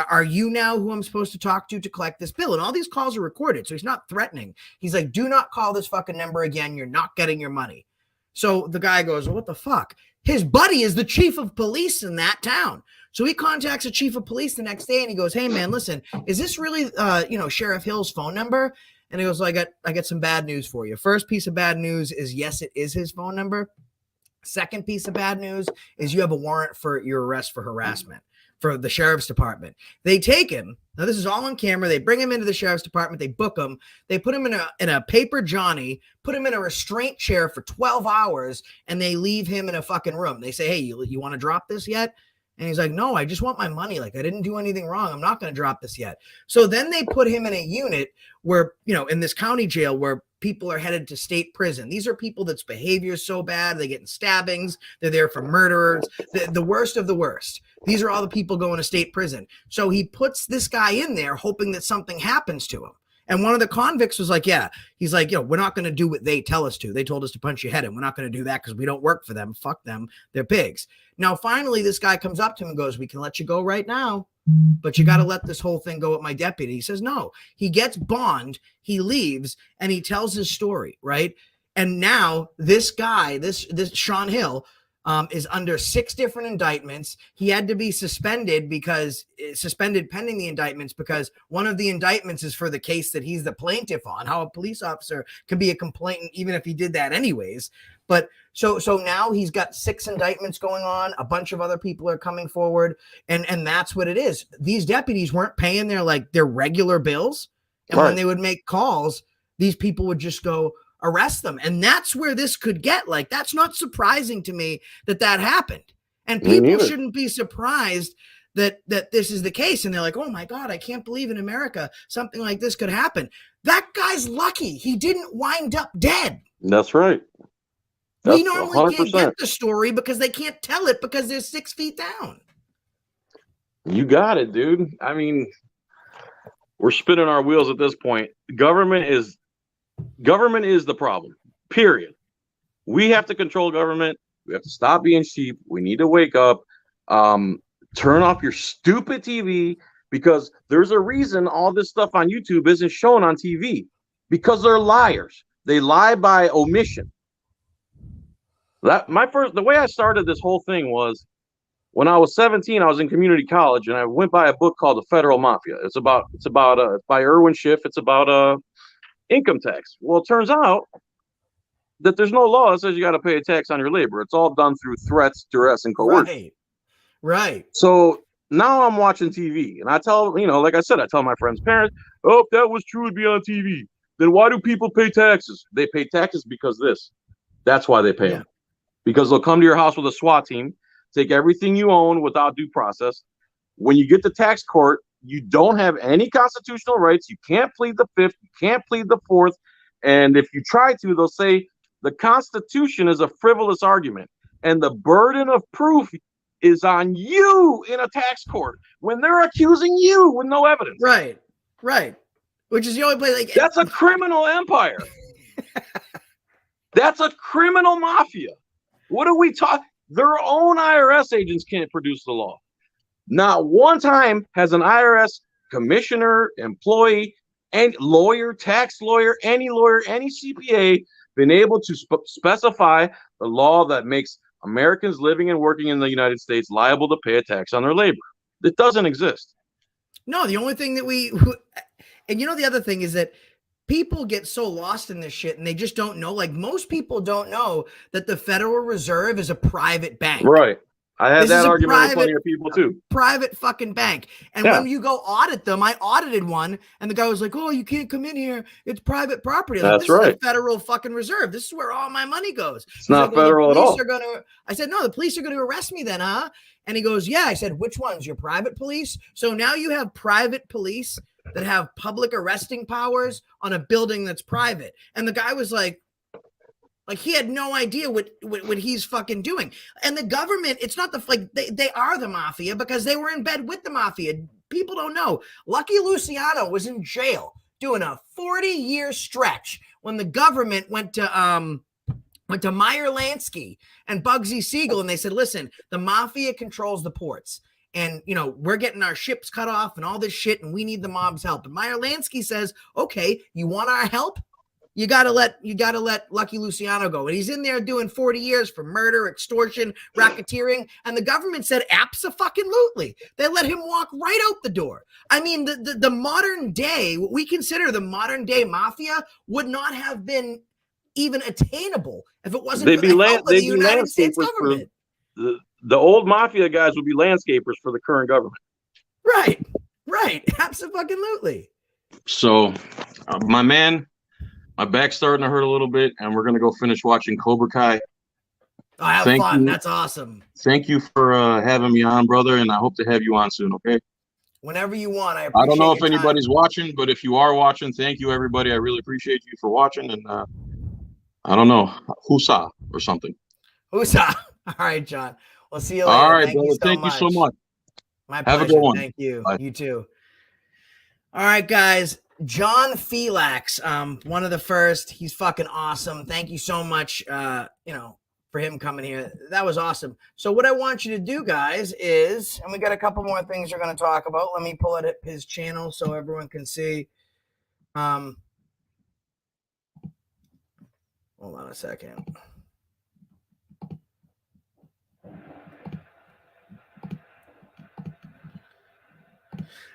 "Are you now who I'm supposed to talk to collect this bill?" And all these calls are recorded. So he's not threatening. He's like, "Do not call this fucking number again. You're not getting your money." So the guy goes, "Well, what the fuck?" His buddy is the chief of police in that town. So he contacts the chief of police the next day and he goes, "Hey man, listen, is this really, Sheriff Hill's phone number?" And he goes, "Well, I got some bad news for you. First piece of bad news is, yes, it is his phone number. Second piece of bad news is you have a warrant for your arrest for harassment for the sheriff's department." They take him. Now, this is all on camera. They bring him into the sheriff's department. They book him. They put him in a paper Johnny, put him in a restraint chair for 12 hours, and they leave him in a fucking room. They say, "Hey, you want to drop this yet?" And he's like, "No, I just want my money. Like, I didn't do anything wrong. I'm not going to drop this yet." So then they put him in a unit where, in this county jail where people are headed to state prison. These are people that's behavior is so bad. They get in stabbings. They're there for murderers. The worst of the worst. These are all the people going to state prison. So he puts this guy in there hoping that something happens to him. And one of the convicts was like, "Yeah." He's like, "We're not going to do what they tell us to. They told us to punch your head in. We're not going to do that because we don't work for them. Fuck them. They're pigs." Now, finally, this guy comes up to him and goes, "We can let you go right now, but you got to let this whole thing go with my deputy." He says, no. He gets bond. He leaves and he tells his story, right? And now this guy, this Sean Hill, is under 6 different indictments. He had to be suspended pending the indictments, because one of the indictments is for the case that he's the plaintiff on, how a police officer can be a complainant even if he did that anyways. But so now he's got 6 indictments going on. A bunch of other people are coming forward, and that's what it is. These deputies weren't paying their regular bills, and when they would make calls, these people would just go arrest them. And that's where this could get. Like, that's not surprising to me that happened. And Me people neither. shouldn't be surprised that this is the case. And they're like, oh my God, I can't believe in America something like this could happen. That guy's lucky he didn't wind up dead. That's right. We That's normally can't 100%. get the story because they can't tell it because they're 6 feet down. You got it, dude. I mean, we're spinning our wheels at this point. Government is the problem, period. We have to control government. We have to stop being sheep. We need to wake up. Turn off your stupid TV, because there's a reason all this stuff on YouTube isn't shown on TV, because they're liars. They lie by omission. The way I started this whole thing was when I was 17. I was in community college, and I went by a book called The Federal Mafia. It's by Irwin Schiff. It's about income tax. Well, it turns out that there's no law that says you got to pay a tax on your labor. It's all done through threats, duress, and coercion. Right. So now I'm watching TV, and I tell, like I said, I tell my friends' parents, oh, if that was true, it'd be on TV. Then why do people pay taxes? They pay taxes because that's why they pay them. Because they'll come to your house with a SWAT team, take everything you own without due process. When you get to tax court, you don't have any constitutional rights. You can't plead the fifth. You can't plead the fourth. And if you try to, they'll say the Constitution is a frivolous argument. And the burden of proof is on you in a tax court when they're accusing you with no evidence. Right. Which is the only place. Like, that's a criminal empire. That's a criminal mafia. What are we talking? Their own IRS agents can't produce the law. Not one time has an IRS commissioner, employee, and lawyer, tax lawyer, any CPA been able to specify the law that makes Americans living and working in the United States liable to pay a tax on their labor. It doesn't exist. No, the only thing that and the other thing is that people get so lost in this shit and they just don't know. Like, most people don't know that the Federal Reserve is a private bank. Right. I had that argument with plenty of people too. Private fucking bank. And when you go audit them, I audited one and the guy was like, oh, you can't come in here. It's private property. Like, that's this right. is the Federal fucking Reserve. This is where all my money goes. It's not federal at all. I said, no, the police are going to arrest me then, huh? And he goes, yeah. I said, which ones? Your private police? So now you have private police that have public arresting powers on a building that's private. And the guy was like he had no idea what he's fucking doing. And the government, it's not they are the mafia because they were in bed with the mafia. People don't know. Lucky Luciano was in jail doing a 40-year stretch when the government went to Meyer Lansky and Bugsy Siegel, and they said, listen, the mafia controls the ports. And, we're getting our ships cut off and all this shit, and we need the mob's help. And Meyer Lansky says, okay, you want our help? You gotta let Lucky Luciano go. And he's in there doing 40 years for murder, extortion, racketeering. And the government said, abso-fucking-lutely. They let him walk right out the door. I mean, the modern day, what we consider the modern day mafia would not have been even attainable if it wasn't for the help of the United States government. The old mafia guys would be landscapers for the current government. Right. Abso-fucking-lutely. So, my man, my back's starting to hurt a little bit, and we're going to go finish watching Cobra Kai. Oh, have fun. That's awesome. Thank you for having me on, brother, and I hope to have you on soon, okay? Whenever you want. I appreciate I don't know if your anybody's time. watching, but if you are watching, thank you, everybody. I really appreciate you for watching, and I don't know, Husa or something. Husa. All right, John. We'll see you later. All right, Thank brother. Thank you so much. My pleasure. Have a good one. Thank you. Bye. You too. All right, guys. John Filax, one of the first. He's fucking awesome. Thank you so much, for him coming here. That was awesome. So what I want you to do, guys, is, and we got a couple more things we're going to talk about. Let me pull it up his channel so everyone can see. Hold on a second.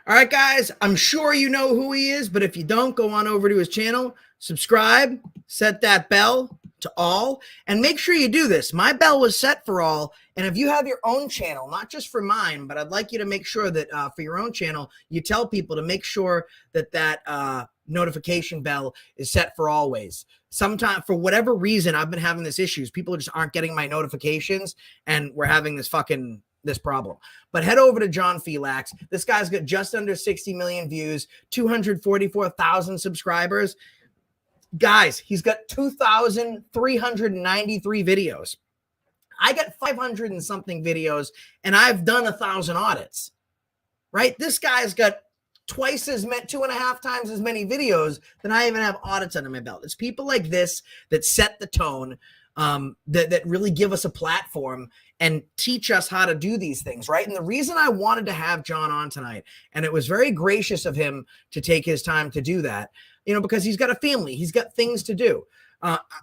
All right, guys, I'm sure you know who he is, but if you don't, go on over to his channel, subscribe, set that bell to all, and make sure you do this. My bell was set for all, and if you have your own channel, not just for mine, but I'd like you to make sure that for your own channel, you tell people to make sure that notification bell is set for always. Sometimes, for whatever reason, I've been having this issues. People just aren't getting my notifications, and we're having this problem. But head over to John Filax. This guy's got just under 60 million views, 244,000 subscribers. Guys, he's got 2,393 videos. I got 500 and something videos, and I've done 1,000 audits, right? This guy's got twice as many, 2.5 times as many videos than I even have audits under my belt. It's people like this that set the tone, that really give us a platform and teach us how to do these things, right? And the reason I wanted to have John on tonight, and it was very gracious of him to take his time to do that, because he's got a family, he's got things to do.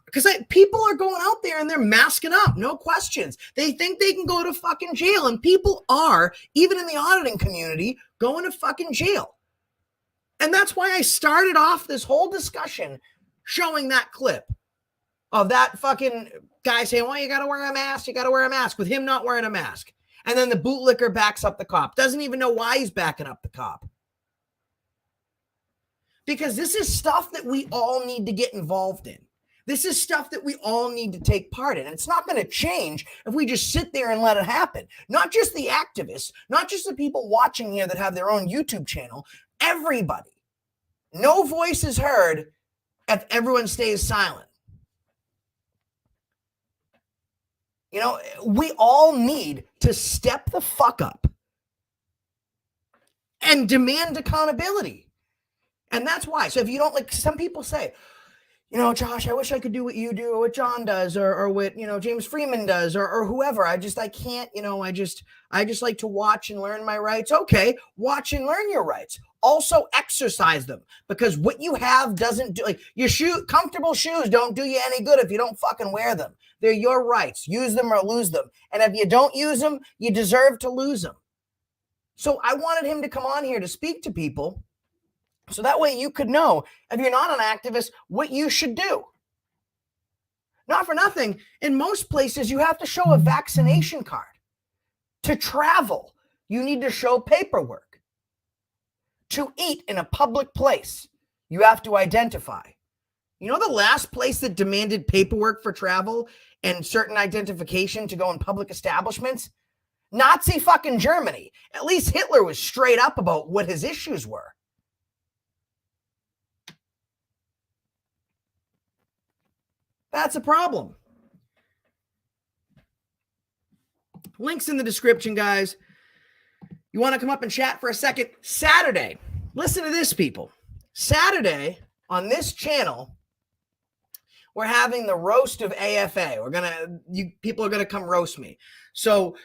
Because people are going out there and they're masking up, no questions. They think they can go to fucking jail, and people are, even in the auditing community, going to fucking jail. And that's why I started off this whole discussion showing that clip of that fucking guy saying, well, you got to wear a mask, with him not wearing a mask. And then the bootlicker backs up the cop. Doesn't even know why he's backing up the cop. Because this is stuff that we all need to get involved in. This is stuff that we all need to take part in. And it's not going to change if we just sit there and let it happen. Not just the activists, not just the people watching here that have their own YouTube channel, everybody. No voice is heard if everyone stays silent. We all need to step the fuck up and demand accountability. And that's why. So if you don't, like, some people say, Josh, I wish I could do what you do, or what John does, or what, James Freeman does, or whoever. I can't, I just like to watch and learn my rights. Okay, watch and learn your rights. Also exercise them, because what you have doesn't do, like, your comfortable shoes don't do you any good if you don't fucking wear them. They're your rights. Use them or lose them. And if you don't use them, you deserve to lose them. So I wanted him to come on here to speak to people, so that way you could know, if you're not an activist, what you should do. Not for nothing, in most places, you have to show a vaccination card. To travel, you need to show paperwork. To eat in a public place, you have to identify. The last place that demanded paperwork for travel and certain identification to go in public establishments? Nazi fucking Germany. At least Hitler was straight up about what his issues were. That's a problem. Links in the description, guys. You want to come up and chat for a second? Saturday. Listen to this, people. Saturday on this channel, we're having the roast of AFA. People are gonna come roast me. So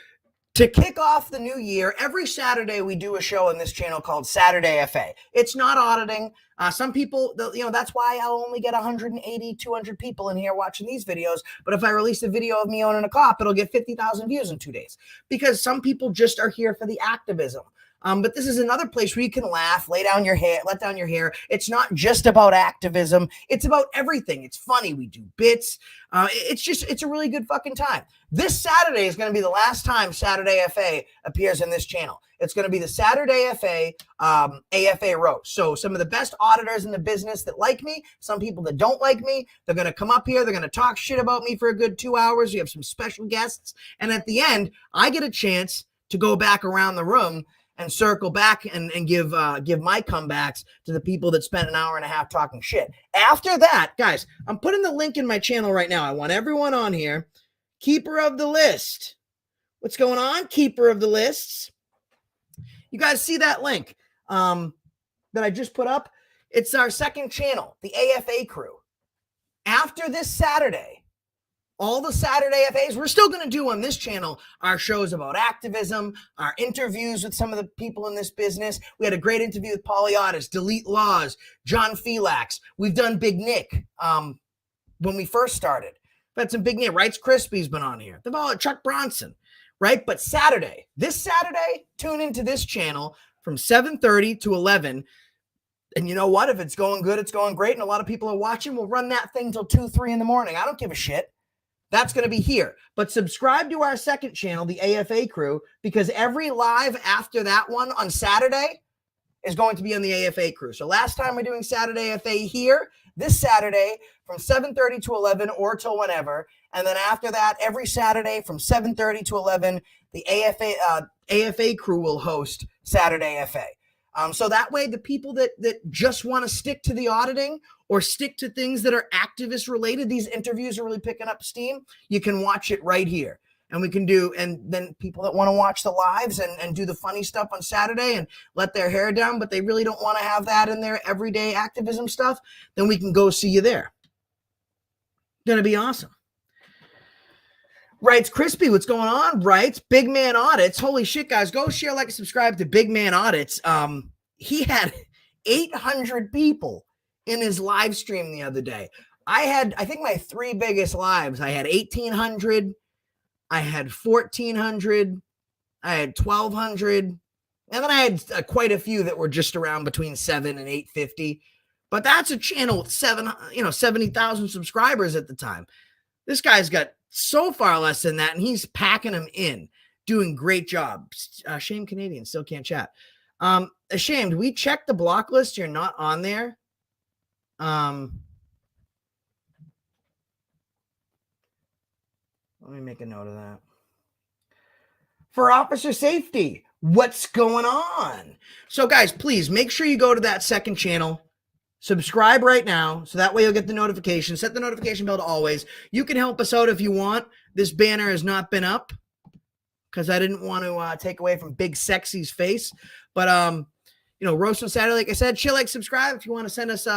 to kick off the new year, every Saturday we do a show on this channel called Saturday AFA. It's not auditing. Some people, that's why I'll only get 180, 200 people in here watching these videos. But if I release a video of me owning a cop, it'll get 50,000 views in 2 days. Because some people just are here for the activism. But this is another place where you can laugh, let down your hair. It's not just about activism. It's about everything. It's funny. We do bits. It's a really good fucking time. This Saturday is going to be the last time Saturday FA appears in this channel. It's going to be the Saturday FA AFA roast. So some of the best auditors in the business that like me, some people that don't like me, they're going to come up here. They're going to talk shit about me for a good 2 hours. We have some special guests. And at the end, I get a chance to go back around the room and circle back and give my comebacks to the people that spent an hour and a half talking shit. After that, guys, I'm putting the link in my channel right now. I want everyone on here. Keeper of the list. What's going on? Keeper of the lists. You guys see that link that I just put up? It's our second channel, the AFA crew. After this Saturday, all the Saturday FAs, we're still going to do on this channel our shows about activism, our interviews with some of the people in this business. We had a great interview with Polyaudis, Delete Laws, John Filax. We've done Big Nick when we first started. We've had some Big Nick. Rights Crispy's been on here. They've all Chuck Bronson, right? But this Saturday, tune into this channel from 7:30 to 11. And you know what? If it's going good, it's going great, and a lot of people are watching, we'll run that thing till 2, 3 in the morning. I don't give a shit. That's going to be here. But subscribe to our second channel, the AFA crew, because every live after that one on Saturday, is going to be on the AFA crew. So last time we're doing Saturday AFA here, this Saturday from 7:30 to 11 or till whenever. And then after that, every Saturday from 7:30 to 11, the AFA crew will host Saturday AFA. So that way, the people that just want to stick to the auditing or stick to things that are activist related, these interviews are really picking up steam. You can watch it right here. And we can do, and then people that want to watch the lives and do the funny stuff on Saturday and let their hair down, but they really don't want to have that in their everyday activism stuff, then we can go see you there. Gonna be awesome. Writes Crispy, what's going on? Writes Big Man Audits. Holy shit, guys, go share, like, and subscribe to Big Man Audits. He had 800 people in his live stream the other day. I think my 3 biggest lives, I had 1,800, I had 1,400, I had 1,200, and then I had quite a few that were just around between 7 and 850. But that's a channel with 70,000 subscribers at the time. This guy's got so far less than that, and he's packing them in, doing great job. Shame Canadian still can't chat. Ashamed, we checked the block list. You're not on there. Let me make a note of that. For officer safety, what's going on? So, guys, please make sure you go to that second channel. Subscribe right now, so that way you'll get the notification. Set the notification bell to always. You can help us out if you want. This banner has not been up because I didn't want to take away from Big Sexy's face. But, Roast on Saturday, like I said, chill, like, subscribe. If you want to send us,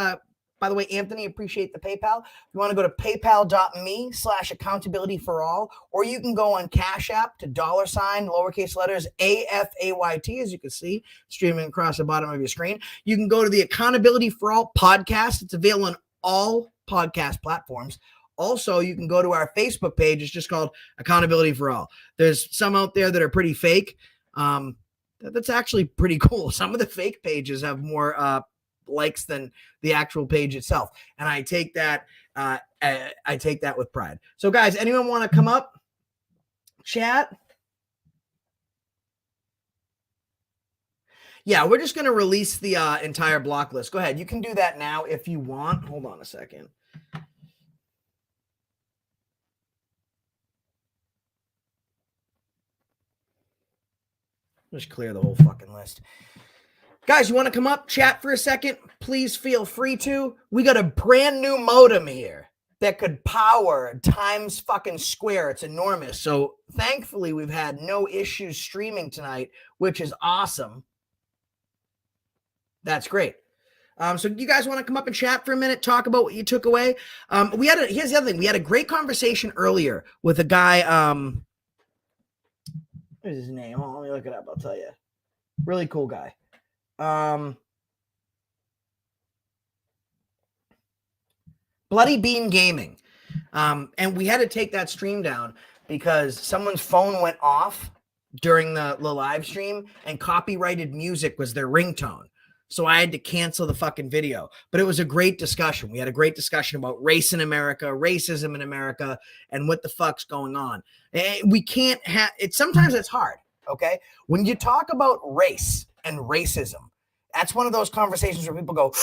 by the way, Anthony, appreciate the PayPal. If you want to go to paypal.me/accountability4all, or you can go on Cash App to $ lowercase letters AFAYT, as you can see, streaming across the bottom of your screen. You can go to the Accountability for All podcast. It's available on all podcast platforms. Also, you can go to our Facebook page. It's just called Accountability for All. There's some out there that are pretty fake. That's actually pretty cool. Some of the fake pages have more likes than the actual page itself, and I take that with pride. So, guys, anyone want to come up, chat? Yeah, we're just going to release the entire block list. Go ahead, you can do that now if you want. Hold on a second. Just clear the whole fucking list. Guys, you want to come up, chat for a second? Please feel free to. We got a brand new modem here that could power Times fucking Square. It's enormous. So thankfully, we've had no issues streaming tonight, which is awesome. That's great. So you guys want to come up and chat for a minute, talk about what you took away? Here's the other thing. We had a great conversation earlier with a guy. What is his name? Hold on, let me look it up. I'll tell you. Really cool guy. Bloody Bean Gaming. And we had to take that stream down because someone's phone went off during the live stream and copyrighted music was their ringtone. So I had to cancel the fucking video. But it was a great discussion. We had a great discussion about race in America, racism in America, and what the fuck's going on. And we can't have it. Sometimes it's hard. Okay. When you talk about race and racism, that's one of those conversations where people go,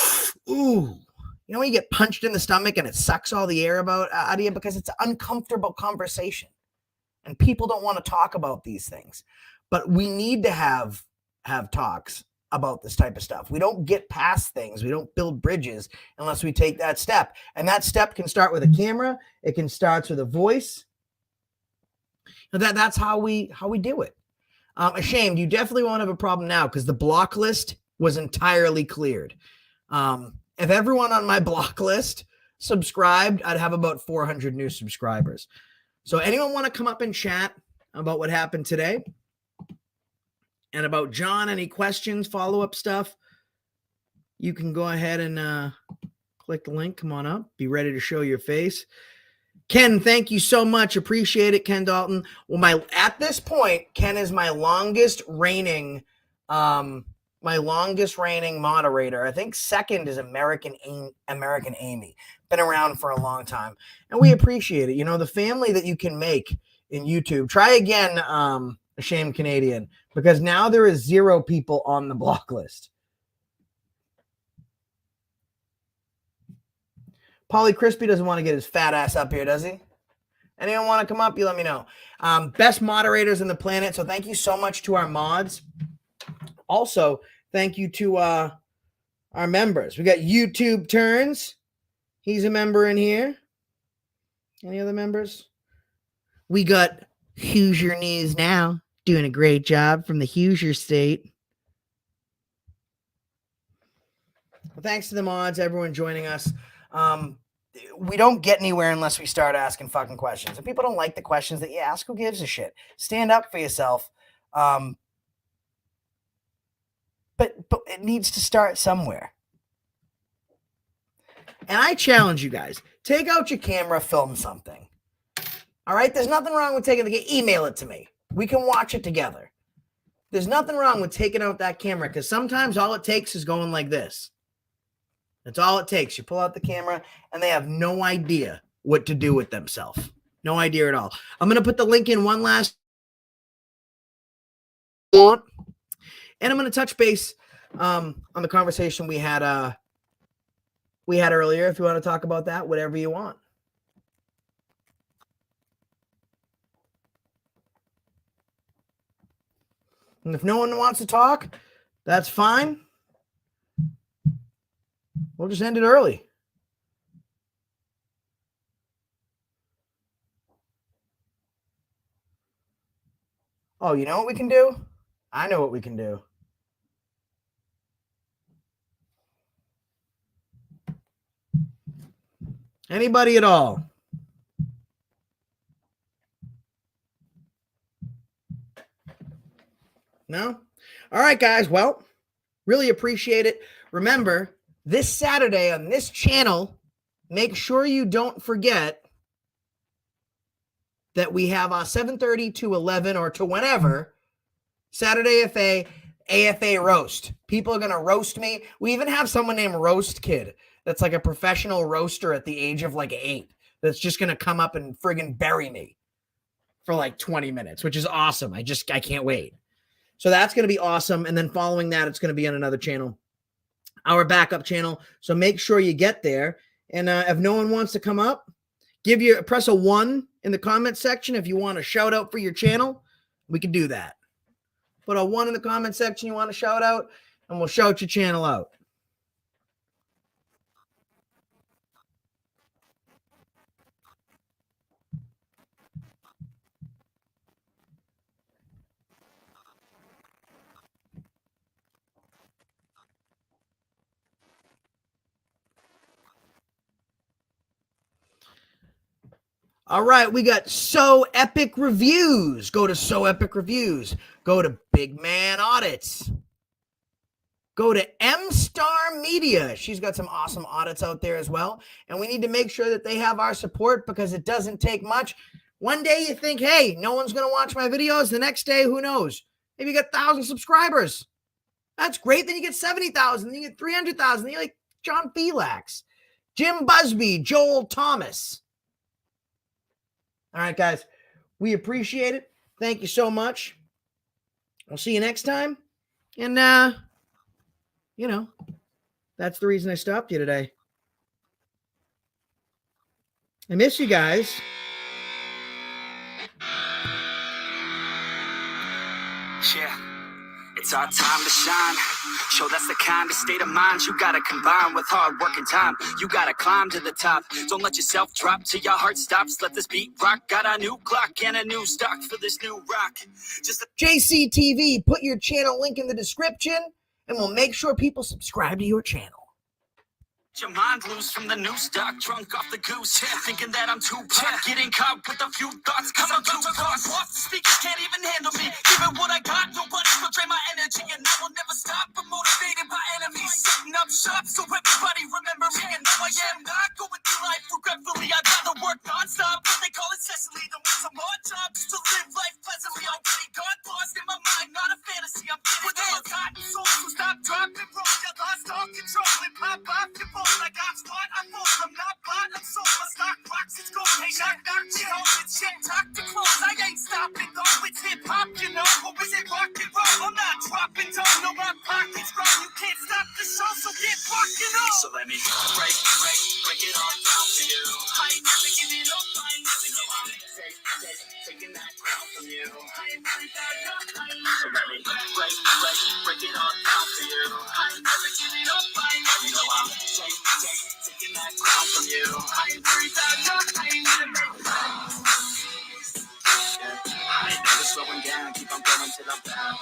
ooh, when you get punched in the stomach and it sucks all the air out of you because it's an uncomfortable conversation and people don't want to talk about these things, but we need to have talks about this type of stuff. We don't get past things. We don't build bridges unless we take that step. And that step can start with a camera. It can start with a voice. That's how we do it. Ashamed, you definitely won't have a problem now because the block list was entirely cleared. If everyone on my block list subscribed, I'd have about 400 new subscribers. So anyone want to come up and chat about what happened today and about John? Any questions, follow-up stuff? You can go ahead and click the link. Come on up. Be ready to show your face. Ken, thank you so much. Appreciate it, Ken Dalton. Well, at this point, Ken is my longest reigning moderator. I think second is American Amy. Been around for a long time, and we appreciate it. The family that you can make in YouTube. Try again, Ashamed Canadian, because now there is 0 people on the block list. Paulie Crispy doesn't want to get his fat ass up here, does he? Anyone want to come up? You let me know. Best moderators in the planet. So thank you so much to our mods. Also, thank you to our members. We got YouTube Turns. He's a member in here. Any other members? We got Hoosier News Now, doing a great job from the Hoosier State. Well, thanks to the mods, everyone joining us. We don't get anywhere unless we start asking fucking questions. If people don't like the questions that you ask, who gives a shit? Stand up for yourself. But it needs to start somewhere. And I challenge you guys, take out your camera, film something. All right? There's nothing wrong with taking the email it to me. We can watch it together. There's nothing wrong with taking out that camera because sometimes all it takes is going like this. That's all it takes. You pull out the camera and they have no idea what to do with themselves. No idea at all. I'm going to put the link in one last and I'm going to touch base on the conversation we had earlier. If you want to talk about that, whatever you want. And if no one wants to talk, that's fine. We'll just end it early. Oh, you know what we can do? I know what we can do. Anybody at all? No? All right, guys. Well, really appreciate it. Remember, this Saturday on this channel, make sure you don't forget that we have 7:30 to 11 or to whenever, Saturday AFA roast. People are going to roast me. We even have someone named Roast Kid that's like a professional roaster at the age of like 8 that's just going to come up and friggin' bury me for like 20 minutes, which is awesome. I can't wait. So that's going to be awesome. And then following that, it's going to be on another channel, our backup channel. So make sure you get there. And if no one wants to come up, press a 1 in the comment section. If you want a shout out for your channel, we can do that. Put a 1 in the comment section you want to shout out, and we'll shout your channel out. All right, we got So Epic Reviews. Go to So Epic Reviews. Go to Big Man Audits. Go to M Star Media. She's got some awesome audits out there as well. And we need to make sure that they have our support because it doesn't take much. One day you think, hey, no one's going to watch my videos. The next day, who knows? Maybe you get 1,000 subscribers. That's great. Then you get 70,000. Then you get 300,000. Then you're like John Filax, Jim Busby, Joel Thomas. All right, guys, we appreciate it. Thank you so much. I'll see you next time. And, that's the reason I stopped you today. I miss you guys. Yeah, it's our time to shine. Show that's the kind of state of mind you gotta combine with hard work and time. You gotta climb to the top. Don't let yourself drop till your heart stops. Let this beat rock. Got a new clock and a new stock for this new rock. JCTV, put your channel link in the description, and we'll make sure people subscribe to your channel. Your mind loose from the new stock, drunk off the goose, thinking that I'm too pop, getting caught with a few thoughts, cause I'm too lost. Speakers can't even handle me, even what I got, nobody will drain my energy, and I will never stop, I'm motivated by enemies, setting up shop so everybody remember me, and now I am not going through life regretfully, I'd rather work non-stop, what they call it Cecily, than want some more job, just to live life pleasantly, already got lost in my mind, not a fantasy, I'm getting with all cotton souls, so stop, drop, and roll, you lost all control, and pop off your balls. I got spot, I'm full, I'm not bought, I'm sold, my stock box is gold, hey, knock, it's shit, talk to close, I ain't stopping, though, it's hip-hop, you know, or is it rock and roll, I'm not dropping, don't know my pockets grow, you can't stop the show, so get rockin' on. So let me break it all down for you. I ain't never giving up, I ain't never giving up. Taking that crown from you. I ain't never back up, I ain't never. So let me break it all down for you. I ain't never giving up, I ain't never giving up. Taking that crown from you. I ain't never back up, I ain't never. I ain't never slowing down, keep on going till I'm down.